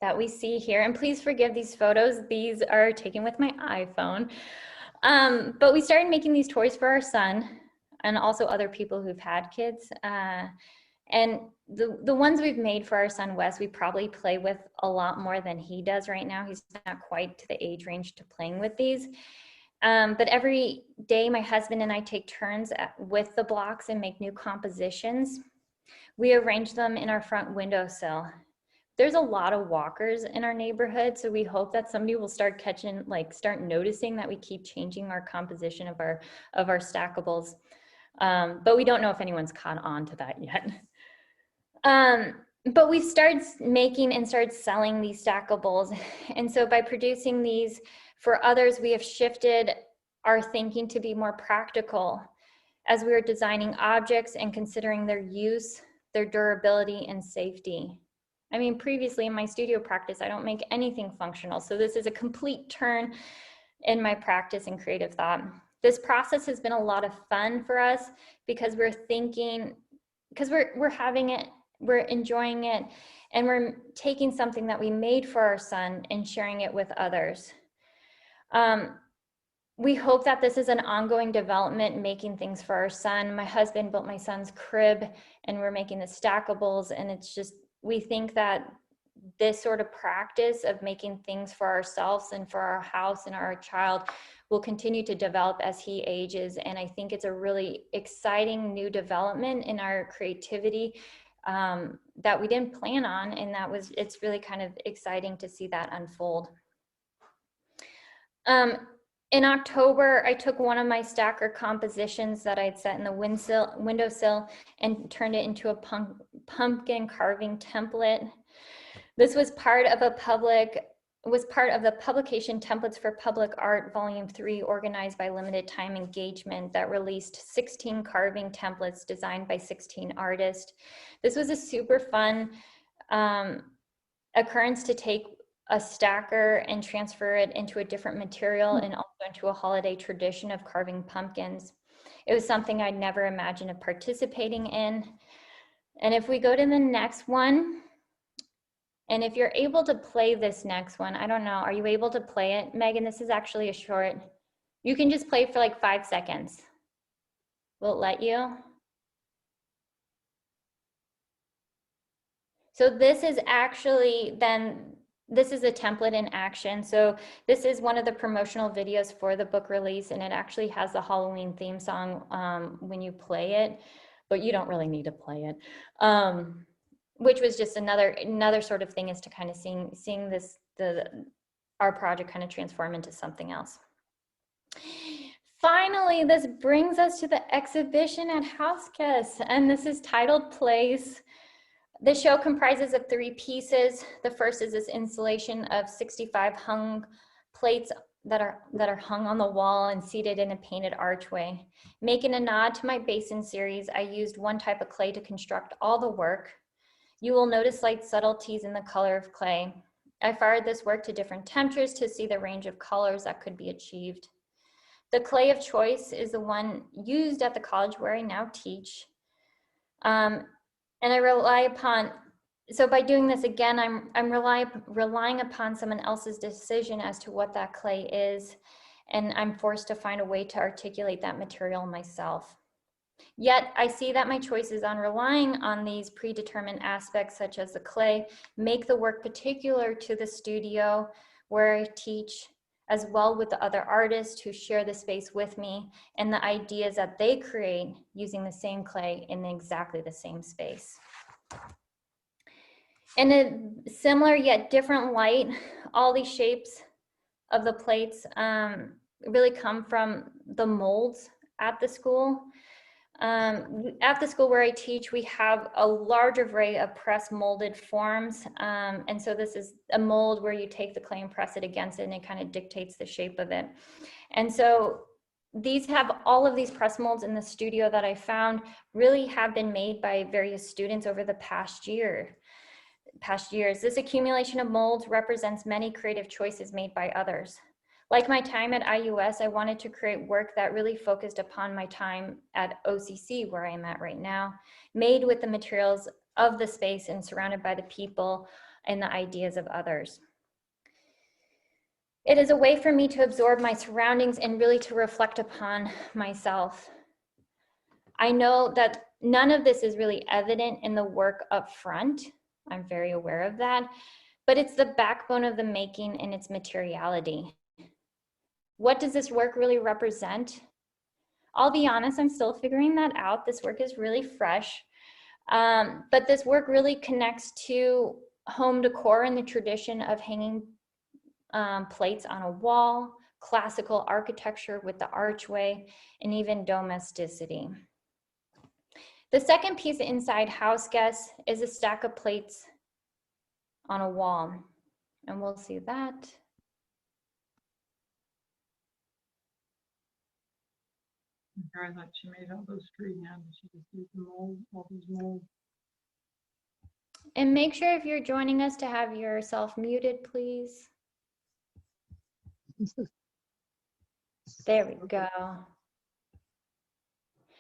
that we see here. And please forgive these photos. These are taken with my iPhone. But we started making these toys for our son and also other people who've had kids. And the ones we've made for our son, Wes, we probably play with a lot more than he does right now. He's not quite to the age range to playing with these. But every day, my husband and I take turns with the blocks and make new compositions. We arrange them in our front windowsill. There's a lot of walkers in our neighborhood, so we hope that somebody will start start noticing that we keep changing our composition of our stackables. But we don't know if anyone's caught on to that yet. But we started making and started selling these stackables. And so by producing these for others, we have shifted our thinking to be more practical as we are designing objects and considering their use, their durability, and safety. I mean, previously in my studio practice, I don't make anything functional. So this is a complete turn in my practice and creative thought. This process has been a lot of fun for us because we're thinking, because we're having it, we're enjoying it, and we're taking something that we made for our son and sharing it with others. We hope that this is an ongoing development, making things for our son. My husband built my son's crib and we're making the stackables, and it's just, we think that this sort of practice of making things for ourselves and for our house and our child will continue to develop as he ages. And I think it's a really exciting new development in our creativity that we didn't plan on. And it's really kind of exciting to see that unfold. In October, I took one of my stacker compositions that I'd set in the windowsill and turned it into a pumpkin carving template. This was part of the publication Templates for Public Art, Volume 3, organized by Limited Time Engagement, that released 16 carving templates designed by 16 artists. This was a super fun occurrence to take a stacker and transfer it into a different material and also into a holiday tradition of carving pumpkins. It was something I'd never imagined of participating in. And if we go to the next one, and if you're able to play this next one, I don't know, are you able to play it? Megan, this is actually a short, you can just play for like 5 seconds. Will it let you? So this is actually this is a template in action. So this is one of the promotional videos for the book release, and it actually has the Halloween theme song when you play it, but you don't really need to play it. Which was just another sort of thing, is to kind of seeing this, our project kind of transform into something else. Finally, this brings us to the exhibition at houseguest, and this is titled Place. The show comprises of 3 pieces. The first is this installation of 65 hung plates that are hung on the wall and seated in a painted archway. Making a nod to my basin series, I used one type of clay to construct all the work. You will notice slight subtleties in the color of clay. I fired this work to different temperatures to see the range of colors that could be achieved. The clay of choice is the one used at the college where I now teach. And I rely upon, so by doing this again, I'm relying upon someone else's decision as to what that clay is, and I'm forced to find a way to articulate that material myself. Yet I see that my choices on relying on these predetermined aspects, such as the clay, make the work particular to the studio where I teach, as well with the other artists who share the space with me and the ideas that they create using the same clay in exactly the same space. In a similar yet different light, all these shapes of the plates really come from the molds at the school. At the school where I teach, we have a large array of press molded forms. And so this is a mold where you take the clay and press it against it, and it kind of dictates the shape of it. And so these have all of these press molds in the studio that I found really have been made by various students over the past years. This accumulation of molds represents many creative choices made by others. Like my time at IUS, I wanted to create work that really focused upon my time at OCC, where I am at right now, made with the materials of the space and surrounded by the people and the ideas of others. It is a way for me to absorb my surroundings and really to reflect upon myself. I know that none of this is really evident in the work up front. I'm very aware of that, but it's the backbone of the making and its materiality. What does this work really represent? I'll be honest, I'm still figuring that out. This work is really fresh, but this work really connects to home decor and the tradition of hanging plates on a wall, classical architecture with the archway, and even domesticity. The second piece inside houseguest is a stack of plates on a wall, and we'll see that. I thought she made all those freehand. She just used the mold, all these molds. And make sure if you're joining us to have yourself muted, please. There we go.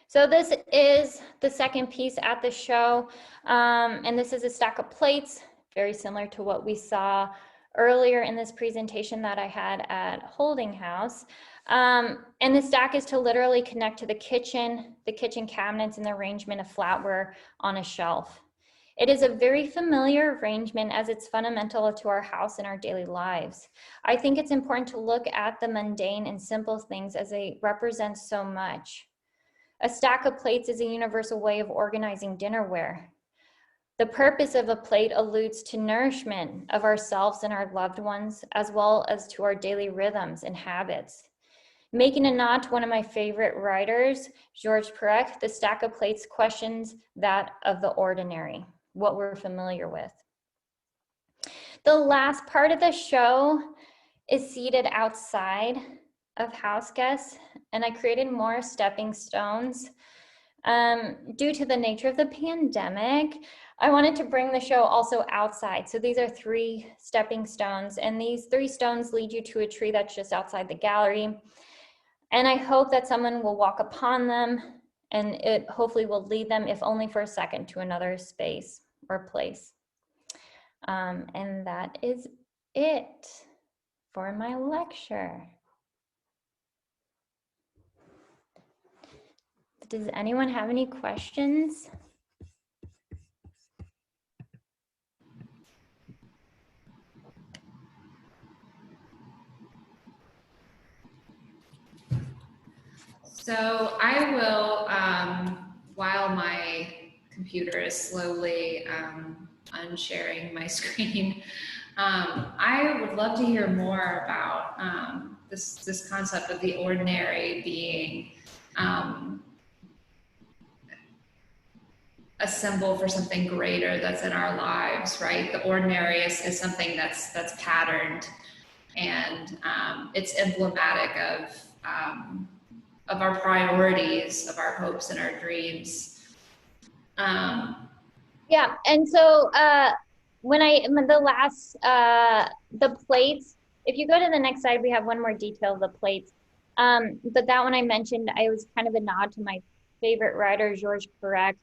So this is the second piece at the show, and this is a stack of plates, very similar to what we saw earlier in this presentation that I had at Holding House. And the stack is to literally connect to the kitchen cabinets, and the arrangement of flatware on a shelf. It is a very familiar arrangement as it's fundamental to our house and our daily lives. I think it's important to look at the mundane and simple things as they represent so much. A stack of plates is a universal way of organizing dinnerware. The purpose of a plate alludes to nourishment of ourselves and our loved ones, as well as to our daily rhythms and habits. Making a nod to one of my favorite writers, Georges Perec, the stack of plates questions that of the ordinary, what we're familiar with. The last part of the show is seated outside of houseguest, and I created more stepping stones. Due to the nature of the pandemic, I wanted to bring the show also outside. So these are 3 stepping stones, and these 3 stones lead you to a tree that's just outside the gallery. And I hope that someone will walk upon them, and it hopefully will lead them, if only for a second, to another space or place. And that is it for my lecture. Does anyone have any questions? So I will, while my computer is slowly unsharing my screen, I would love to hear more about this concept of the ordinary being a symbol for something greater that's in our lives, right? The ordinary is something that's patterned, and it's emblematic of our priorities, of our hopes and our dreams. Yeah, and so the plates, if you go to the next slide, we have one more detail of the plates. But that one I mentioned, I was kind of a nod to my favorite writer, Georges Perec.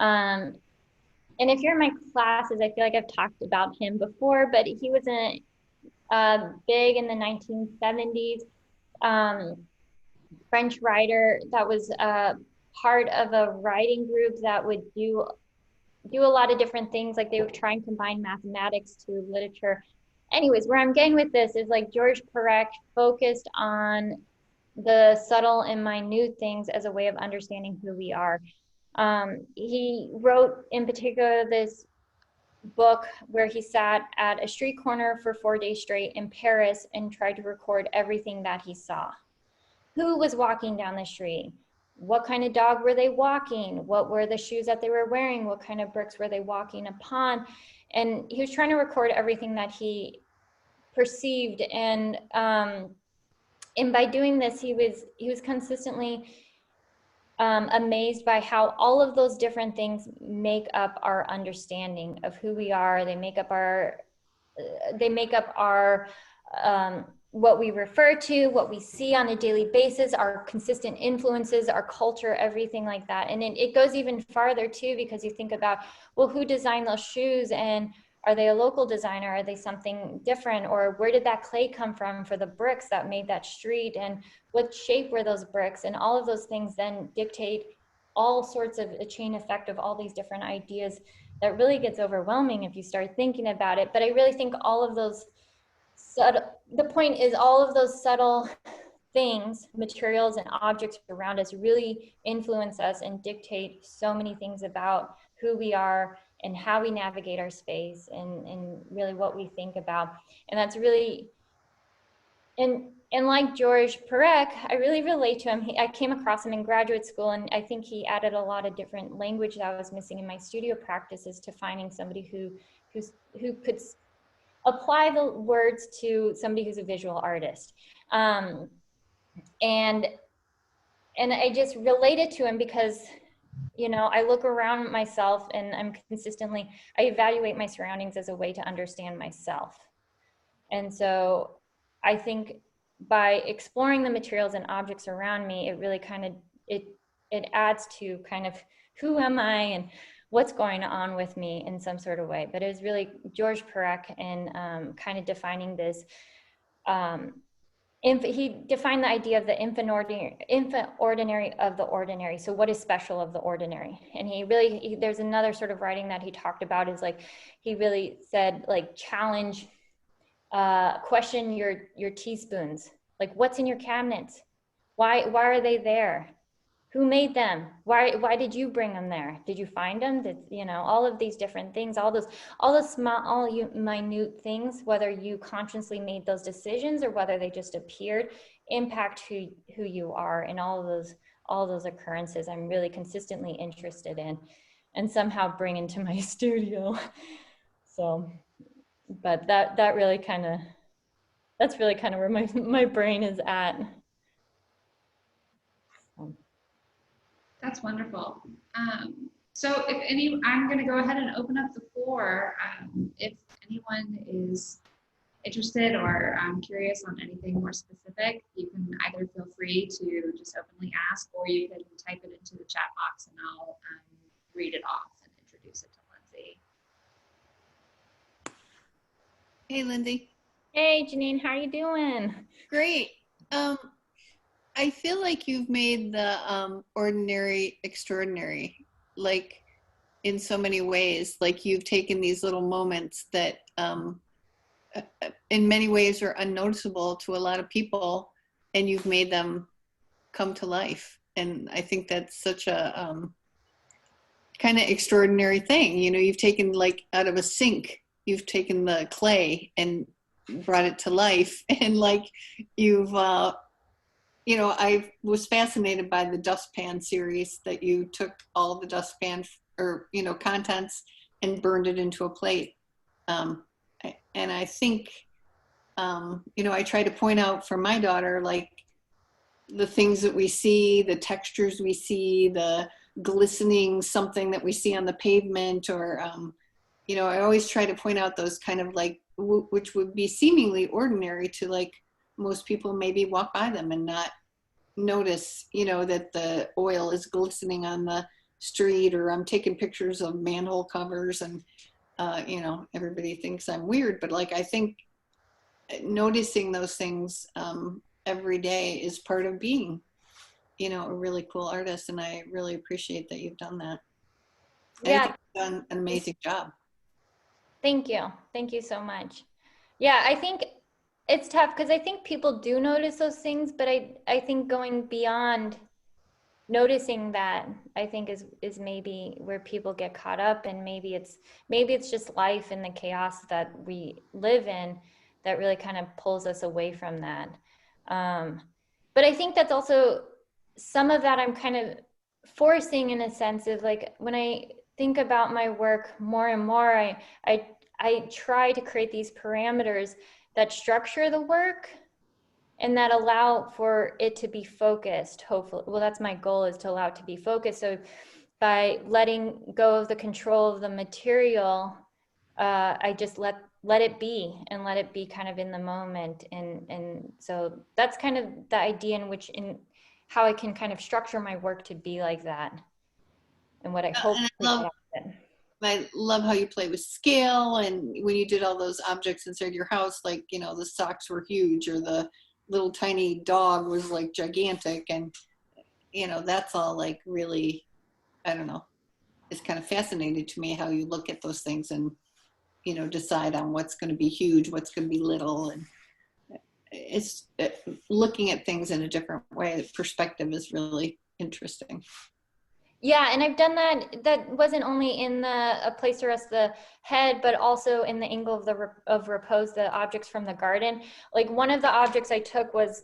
And if you're in my classes, I feel like I've talked about him before, but he was big in the 1970s, French writer that was part of a writing group that would do a lot of different things. Like they would try and combine mathematics to literature. anyways, where I'm getting with this is like George Perec focused on the subtle and minute things as a way of understanding who we are. He wrote in particular this book where he sat at a street corner for 4 days straight in Paris and tried to record everything that he saw. Who was walking down the street? What kind of dog were they walking? What were the shoes that they were wearing? What kind of bricks were they walking upon? And he was trying to record everything that he perceived. And by doing this, he was consistently amazed by how all of those different things make up our understanding of who we are. They make up our what we refer to, what we see on a daily basis, our consistent influences, our culture, everything like that. And it goes even farther too, because you think about, well, who designed those shoes, and are they a local designer? Are they something different? Or where did that clay come from for the bricks that made that street? And what shape were those bricks? And all of those things then dictate all sorts of a chain effect of all these different ideas that really gets overwhelming if you start thinking about it. But I really think all of those the point is all of those subtle things, materials and objects around us really influence us and dictate so many things about who we are and how we navigate our space and really what we think about. And that's really, and like George Perec, I really relate to him. I came across him in graduate school, and I think he added a lot of different language that I was missing in my studio practices to finding somebody who could apply the words to somebody who's a visual artist. And I just related to him because, you know, I look around myself and I evaluate my surroundings as a way to understand myself. And so I think by exploring the materials and objects around me, it really kind of, it adds to kind of who am I and what's going on with me in some sort of way. But it was really George Perec and kind of defining this. He defined the idea of the infant ordinary of the ordinary. So what is special of the ordinary? And there's another sort of writing that he talked about is like, he really said like challenge, question your teaspoons. Like what's in your cabinets? Why are they there? Who made them? Why did you bring them there? Did you find them? All of these different things, all the small, minute things, whether you consciously made those decisions or whether they just appeared, impact who you are, and all those occurrences I'm really consistently interested in and somehow bring into my studio. So, but that's really kind of where my brain is at. That's wonderful. So I'm going to go ahead and open up the floor. If anyone is interested or curious on anything more specific, you can either feel free to just openly ask, or you can type it into the chat box and I'll read it off and introduce it to Lindsey. Hey, Lindsey. Hey, Janine, how are you doing? Great. I feel like you've made the ordinary extraordinary, like in so many ways. Like you've taken these little moments that in many ways are unnoticeable to a lot of people, and you've made them come to life. And I think that's such a kind of extraordinary thing. You know, you've taken like out of a sink, you've taken the clay and brought it to life. And like you've, I was fascinated by the dustpan series that you took all the dustpan or, contents and burned it into a plate. And I think, I try to point out for my daughter, like the things that we see, the textures we see, the glistening something that we see on the pavement, or, I always try to point out those kind of like, which would be seemingly ordinary to like most people maybe walk by them and not notice, that the oil is glistening on the street, or I'm taking pictures of manhole covers and, everybody thinks I'm weird, but like, I think noticing those things every day is part of being, a really cool artist. And I really appreciate that you've done that. Yeah. I think you've done an amazing job. Thank you. Thank you so much. Yeah, I think it's tough because I think people do notice those things, but I think going beyond noticing that, I think is maybe where people get caught up, and maybe it's just life and the chaos that we live in that really kind of pulls us away from that. But I think that's also some of that I'm kind of forcing, in a sense of like, when I think about my work more and more, I try to create these parameters that structure the work and that allow for it to be focused, hopefully. Well, that's my goal, is to allow it to be focused. So by letting go of the control of the material, I just let it be, and let it be kind of in the moment. And so that's kind of the idea in how I can kind of structure my work to be like that, and what I hope And to get out of it. I love how you play with scale, and when you did all those objects inside your house, like, you know, the socks were huge, or the little tiny dog was like gigantic, and, you know, that's all like really, I don't know, it's kind of fascinating to me how you look at those things and, you know, decide on what's going to be huge, what's going to be little. And it's looking at things in a different way. The perspective is really interesting. Yeah, and I've done that. That wasn't only in a place to rest the head, but also in the angle of of repose, the objects from the garden. Like, one of the objects I took was,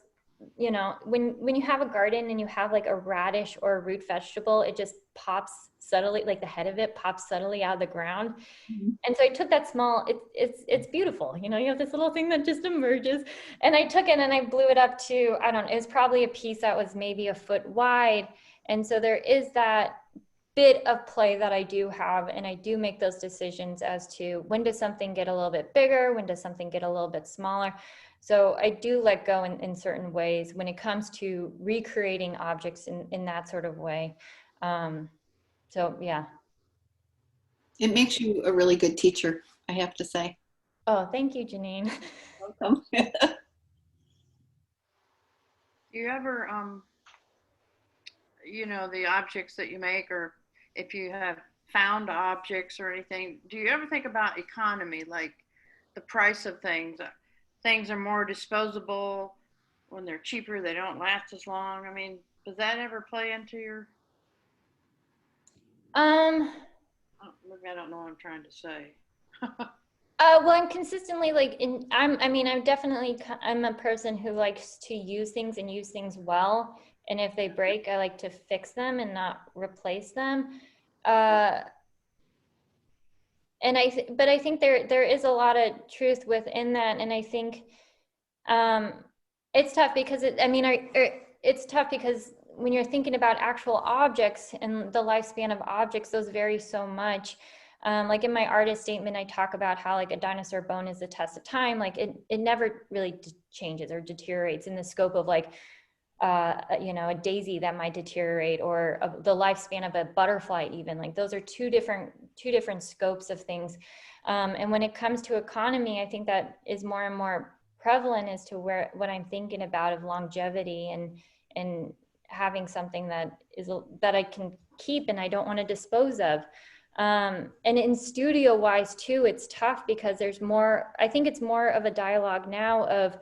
you know, when you have a garden and you have like a radish or a root vegetable, it just pops subtly, like the head of it pops subtly out of the ground. Mm-hmm. And so I took that small, it's beautiful, you know, you have this little thing that just emerges, and I took it and I blew it up to, I don't know, it was probably a piece that was maybe a foot wide. And so there is that bit of play that I do have, and I do make those decisions as to when does something get a little bit bigger, when does something get a little bit smaller. So I do let go in certain ways when it comes to recreating objects in that sort of way. So yeah. It makes you a really good teacher, I have to say. Oh, thank you, Janine. Welcome. Do you ever, you know, the objects that you make, or if you have found objects or anything, do you ever think about economy, like the price of things? Things are more disposable. When they're cheaper, they don't last as long. I mean, does that ever play into your, maybe I don't know what I'm trying to say. Well, I'm consistently like I'm a person who likes to use things and use things well. And if they break, I like to fix them and not replace them. But I think there is a lot of truth within that. And I think it's tough because it's tough because when you're thinking about actual objects and the lifespan of objects, those vary so much. Like in my artist statement, I talk about how like a dinosaur bone is the test of time. Like it never really changes or deteriorates in the scope of like, you know, a daisy that might deteriorate, or the lifespan of a butterfly even. Like those are two different scopes of things. And when it comes to economy, I think that is more and more prevalent as to what I'm thinking about of longevity and having something that I can keep and I don't want to dispose of. And in studio wise too, it's tough because I think it's more of a dialogue now of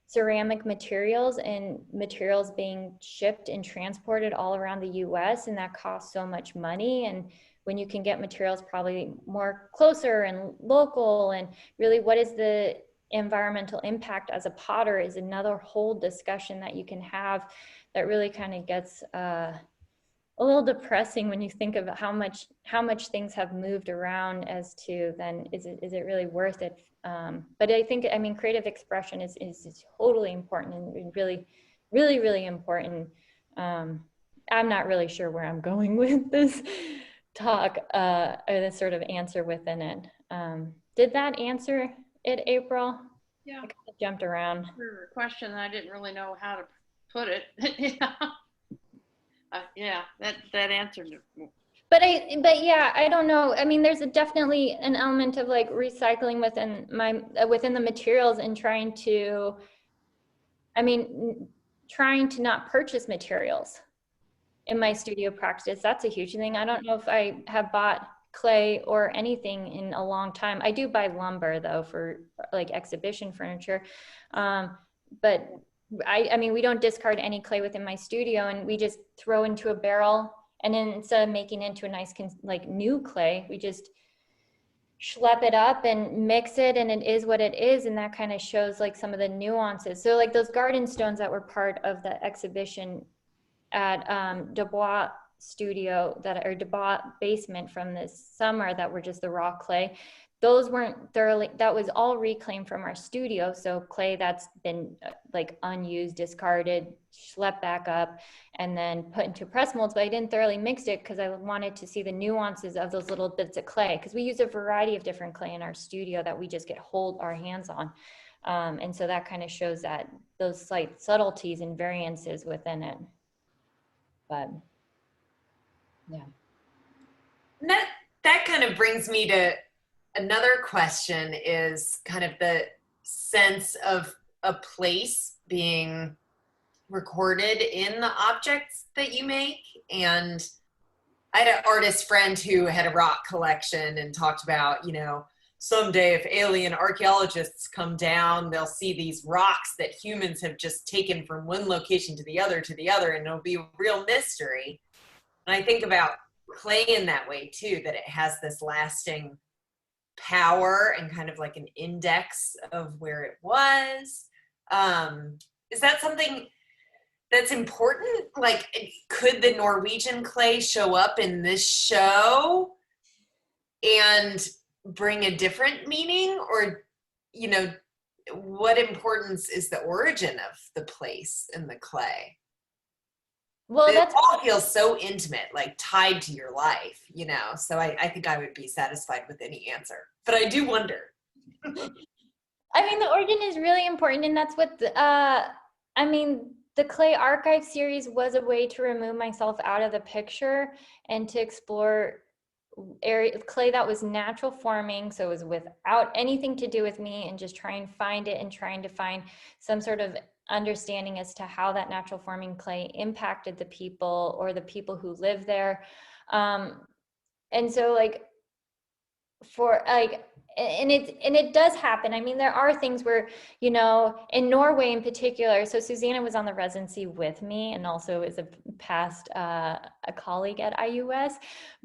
ceramic materials and materials being shipped and transported all around the US, and that costs so much money. And when you can get materials probably more closer and local, and really what is the environmental impact as a potter is another whole discussion that you can have that really kind of gets a little depressing when you think of how much things have moved around, as to then is it really worth it? But I think, I mean, creative expression is totally important and really, really, really important. I'm not really sure where I'm going with this talk, or this sort of answer within it. Did that answer it, April? Yeah. I kind of jumped around. For a question, I didn't really know how to put it. Yeah, that answered it. But yeah, I don't know. I mean, there's definitely an element of like recycling within the materials and trying to not purchase materials in my studio practice. That's a huge thing. I don't know if I have bought clay or anything in a long time. I do buy lumber though for like exhibition furniture. But I mean, we don't discard any clay within my studio, and we just throw into a barrel, and then instead of making it into a nice like new clay, we just schlep it up and mix it, and it is what it is. And that kind of shows like some of the nuances. So like those garden stones that were part of the exhibition at Dubois studio or Dubois basement from this summer that were just the raw clay, those weren't thoroughly, that was all reclaimed from our studio. So clay that's been like unused, discarded, schlepped back up, and then put into press molds. But I didn't thoroughly mix it because I wanted to see the nuances of those little bits of clay, because we use a variety of different clay in our studio that we just hold our hands on. And so that kind of shows that those slight subtleties and variances within it. But yeah. That kind of brings me to another question, is kind of the sense of a place being recorded in the objects that you make. And I had an artist friend who had a rock collection and talked about, you know, someday if alien archaeologists come down, they'll see these rocks that humans have just taken from one location to the other, and it'll be a real mystery. And I think about clay in that way too, that it has this lasting power and kind of like an index of where it was. Is that something that's important? Like, could the Norwegian clay show up in this show and bring a different meaning? Or, you know, what importance is the origin of the place and the clay? Well, it all feels so intimate, like tied to your life, you know? So I think I would be satisfied with any answer, but I do wonder. I mean, the origin is really important, and that's what, I mean, the Clay Archive series was a way to remove myself out of the picture and to explore clay that was natural forming, so it was without anything to do with me, and just try and find it and trying to find some sort of understanding as to how that natural forming clay impacted the people or the people who live there. And so like for like, and it does happen. I mean, there are things where, you know, in Norway in particular, so Susanna was on the residency with me and also is a past a colleague at IUS,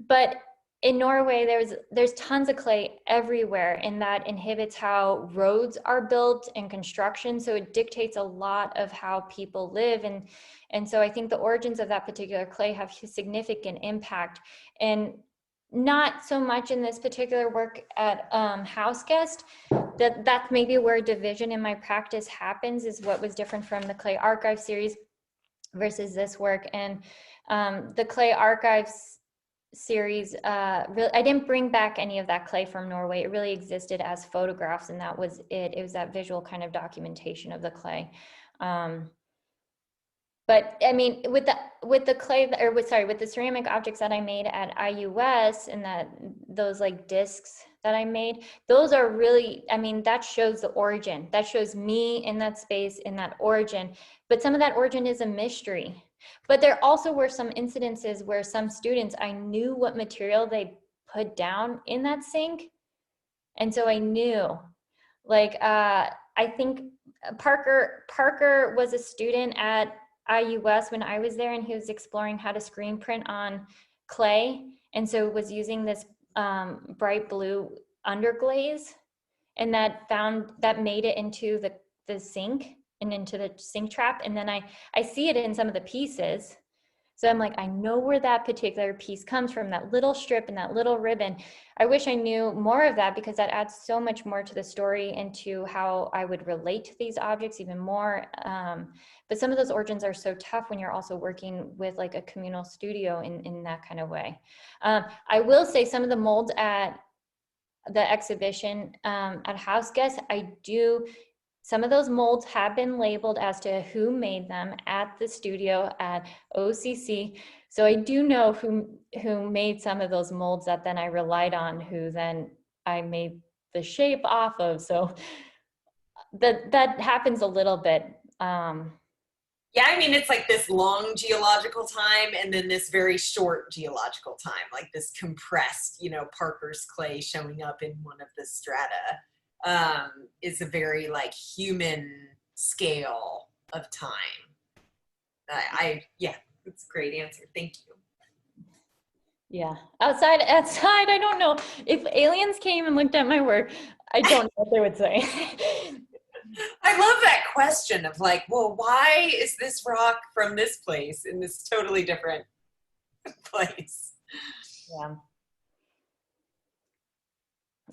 but in Norway, there's tons of clay everywhere, and that inhibits how roads are built and construction. So it dictates a lot of how people live. And so I think the origins of that particular clay have significant impact. And not so much in this particular work at houseguest. That's maybe where division in my practice happens, is what was different from the Clay Archive series versus this work. And the Clay Archives series, really, I didn't bring back any of that clay from Norway. It really existed as photographs, and that was it. It was that visual kind of documentation of the clay. But I mean, with the clay, or with the ceramic objects that I made at IUS, and those like discs that I made, those are really, I mean, that shows the origin. That shows me in that space, in that origin. But some of that origin is a mystery. But there also were some incidences where some students, I knew what material they put down in that sink. And so I knew, like, I think Parker was a student at IUS when I was there, and he was exploring how to screen print on clay. And so was using this bright blue underglaze, and that made it into the sink and into the sink trap. And then I see it in some of the pieces. So I'm like, I know where that particular piece comes from, that little strip and that little ribbon. I wish I knew more of that, because that adds so much more to the story and to how I would relate to these objects even more. But some of those origins are so tough when you're also working with like a communal studio in that kind of way. I will say some of the molds at the exhibition at houseguest, some of those molds have been labeled as to who made them at the studio at OCC. So I do know who made some of those molds that then I relied on, who then I made the shape off of. So that happens a little bit. Yeah, I mean, it's like this long geological time and then this very short geological time, like this compressed, you know, Parker's clay showing up in one of the strata. is a very like human scale of time. Yeah, it's a great answer. Thank you. Yeah. Outside, I don't know. If aliens came and looked at my work, I don't know what they would say. I love that question of like, well, why is this rock from this place in this totally different place? Yeah.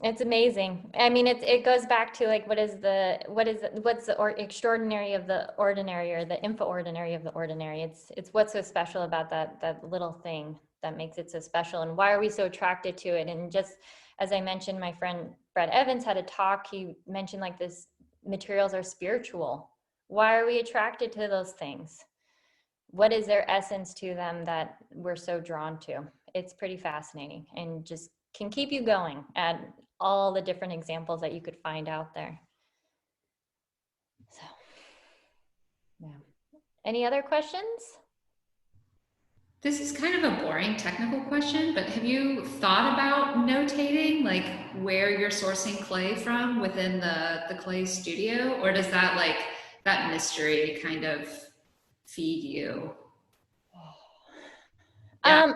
It's amazing. I mean, it goes back to like, what's the extraordinary of the ordinary, or the info-ordinary of the ordinary. It's what's so special about that little thing that makes it so special, and why are we so attracted to it? And just as I mentioned, my friend Brett Evans had a talk. He mentioned like this materials are spiritual. Why are we attracted to those things? What is their essence to them that we're so drawn to? It's pretty fascinating, and just can keep you going at all the different examples that you could find out there. So, yeah. Any other questions? This is kind of a boring technical question, but have you thought about notating like where you're sourcing clay from within the clay studio? Or does that like, that mystery kind of feed you? Yeah.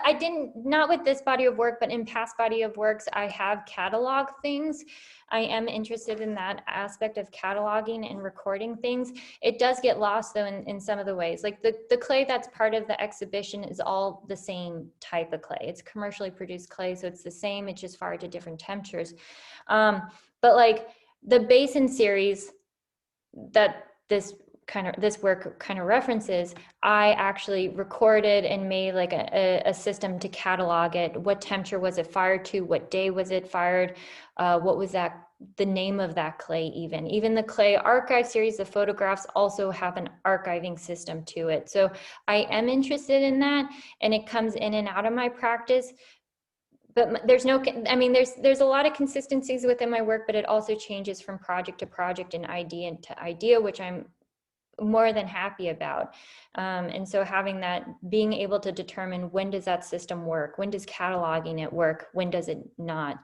I didn't, not with this body of work, but in past body of works, I have catalog things. I am interested in that aspect of cataloging and recording things. It does get lost though in some of the ways. Like the clay that's part of the exhibition is all the same type of clay. It's commercially produced clay, so it's the same, it's just fired to different temperatures. But like the basin series that this work kind of references, I actually recorded and made like a system to catalog it. What temperature was it fired to? What day was it fired? What was the name of that clay even? Even the clay archive series, the photographs also have an archiving system to it. So I am interested in that, and it comes in and out of my practice. But there's a lot of consistencies within my work, but it also changes from project to project and idea to idea, which I'm more than happy about. And so having that, being able to determine when does that system work, when does cataloging it work, when does it not.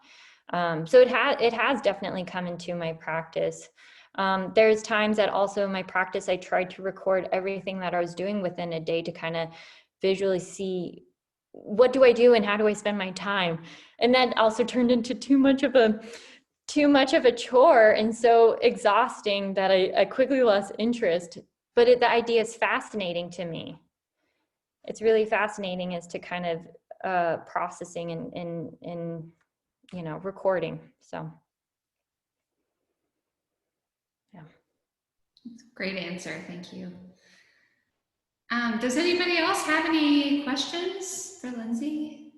So it has definitely come into my practice. There's times that also in my practice, I tried to record everything that I was doing within a day to kind of visually see what do I do and how do I spend my time. And that also turned into too much of a chore and so exhausting that I quickly lost interest. But the idea is fascinating to me. It's really fascinating as to kind of processing and recording. So, yeah. That's a great answer. Thank you. Does anybody else have any questions for Lindsey?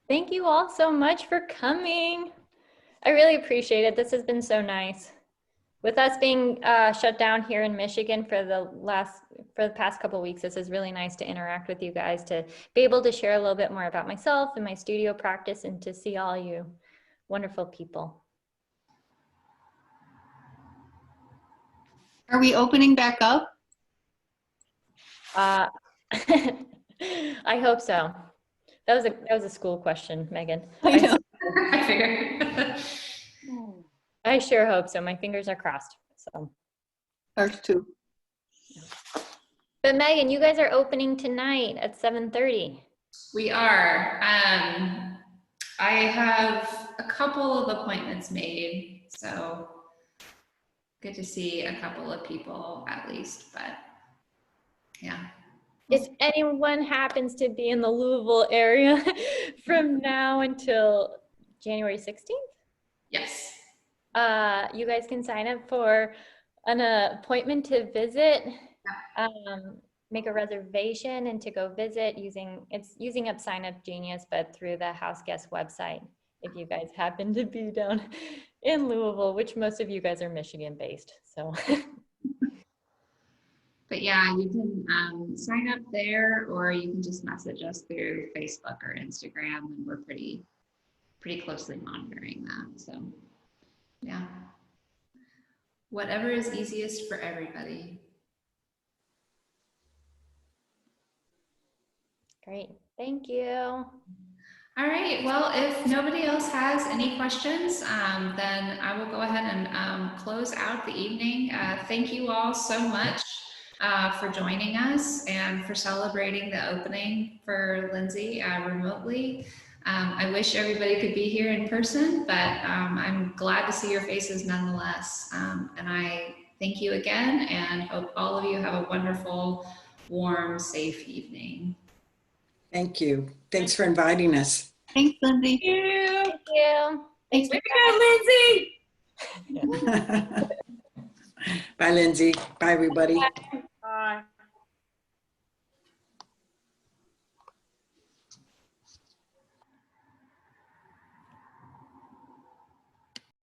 Thank you all so much for coming. I really appreciate it. This has been so nice. With us being shut down here in Michigan for the past couple of weeks, this is really nice to interact with you guys, to be able to share a little bit more about myself and my studio practice, and to see all you wonderful people. Are we opening back up? I hope so. That was a school question, Megan. I know. I figured. I sure hope so. My fingers are crossed. So. Ours too. But Megan, you guys are opening tonight at 7:30. We are. I have a couple of appointments made, so good to see a couple of people at least, but yeah. If anyone happens to be in the Louisville area from now until January 16th, Yes. you guys can sign up for an appointment to visit, make a reservation, and to go visit using up Sign Up Genius, but through the houseguest website. If you guys happen to be down in Louisville, which most of you guys are Michigan based, so. But yeah, you can sign up there, or you can just message us through Facebook or Instagram, and we're pretty closely monitoring that. So yeah, whatever is easiest for everybody. Great. Thank you. All right, well, if nobody else has any questions, then I will go ahead and close out the evening. Thank you all so much for joining us and for celebrating the opening for Lindsey remotely. I wish everybody could be here in person, but I'm glad to see your faces nonetheless. And I thank you again and hope all of you have a wonderful, warm, safe evening. Thank you. Thanks for inviting us. Thanks, Lindsay. Thank you. Thank you. Thanks Way for to go, Lindsay. Bye, Lindsay. Bye, everybody. Bye.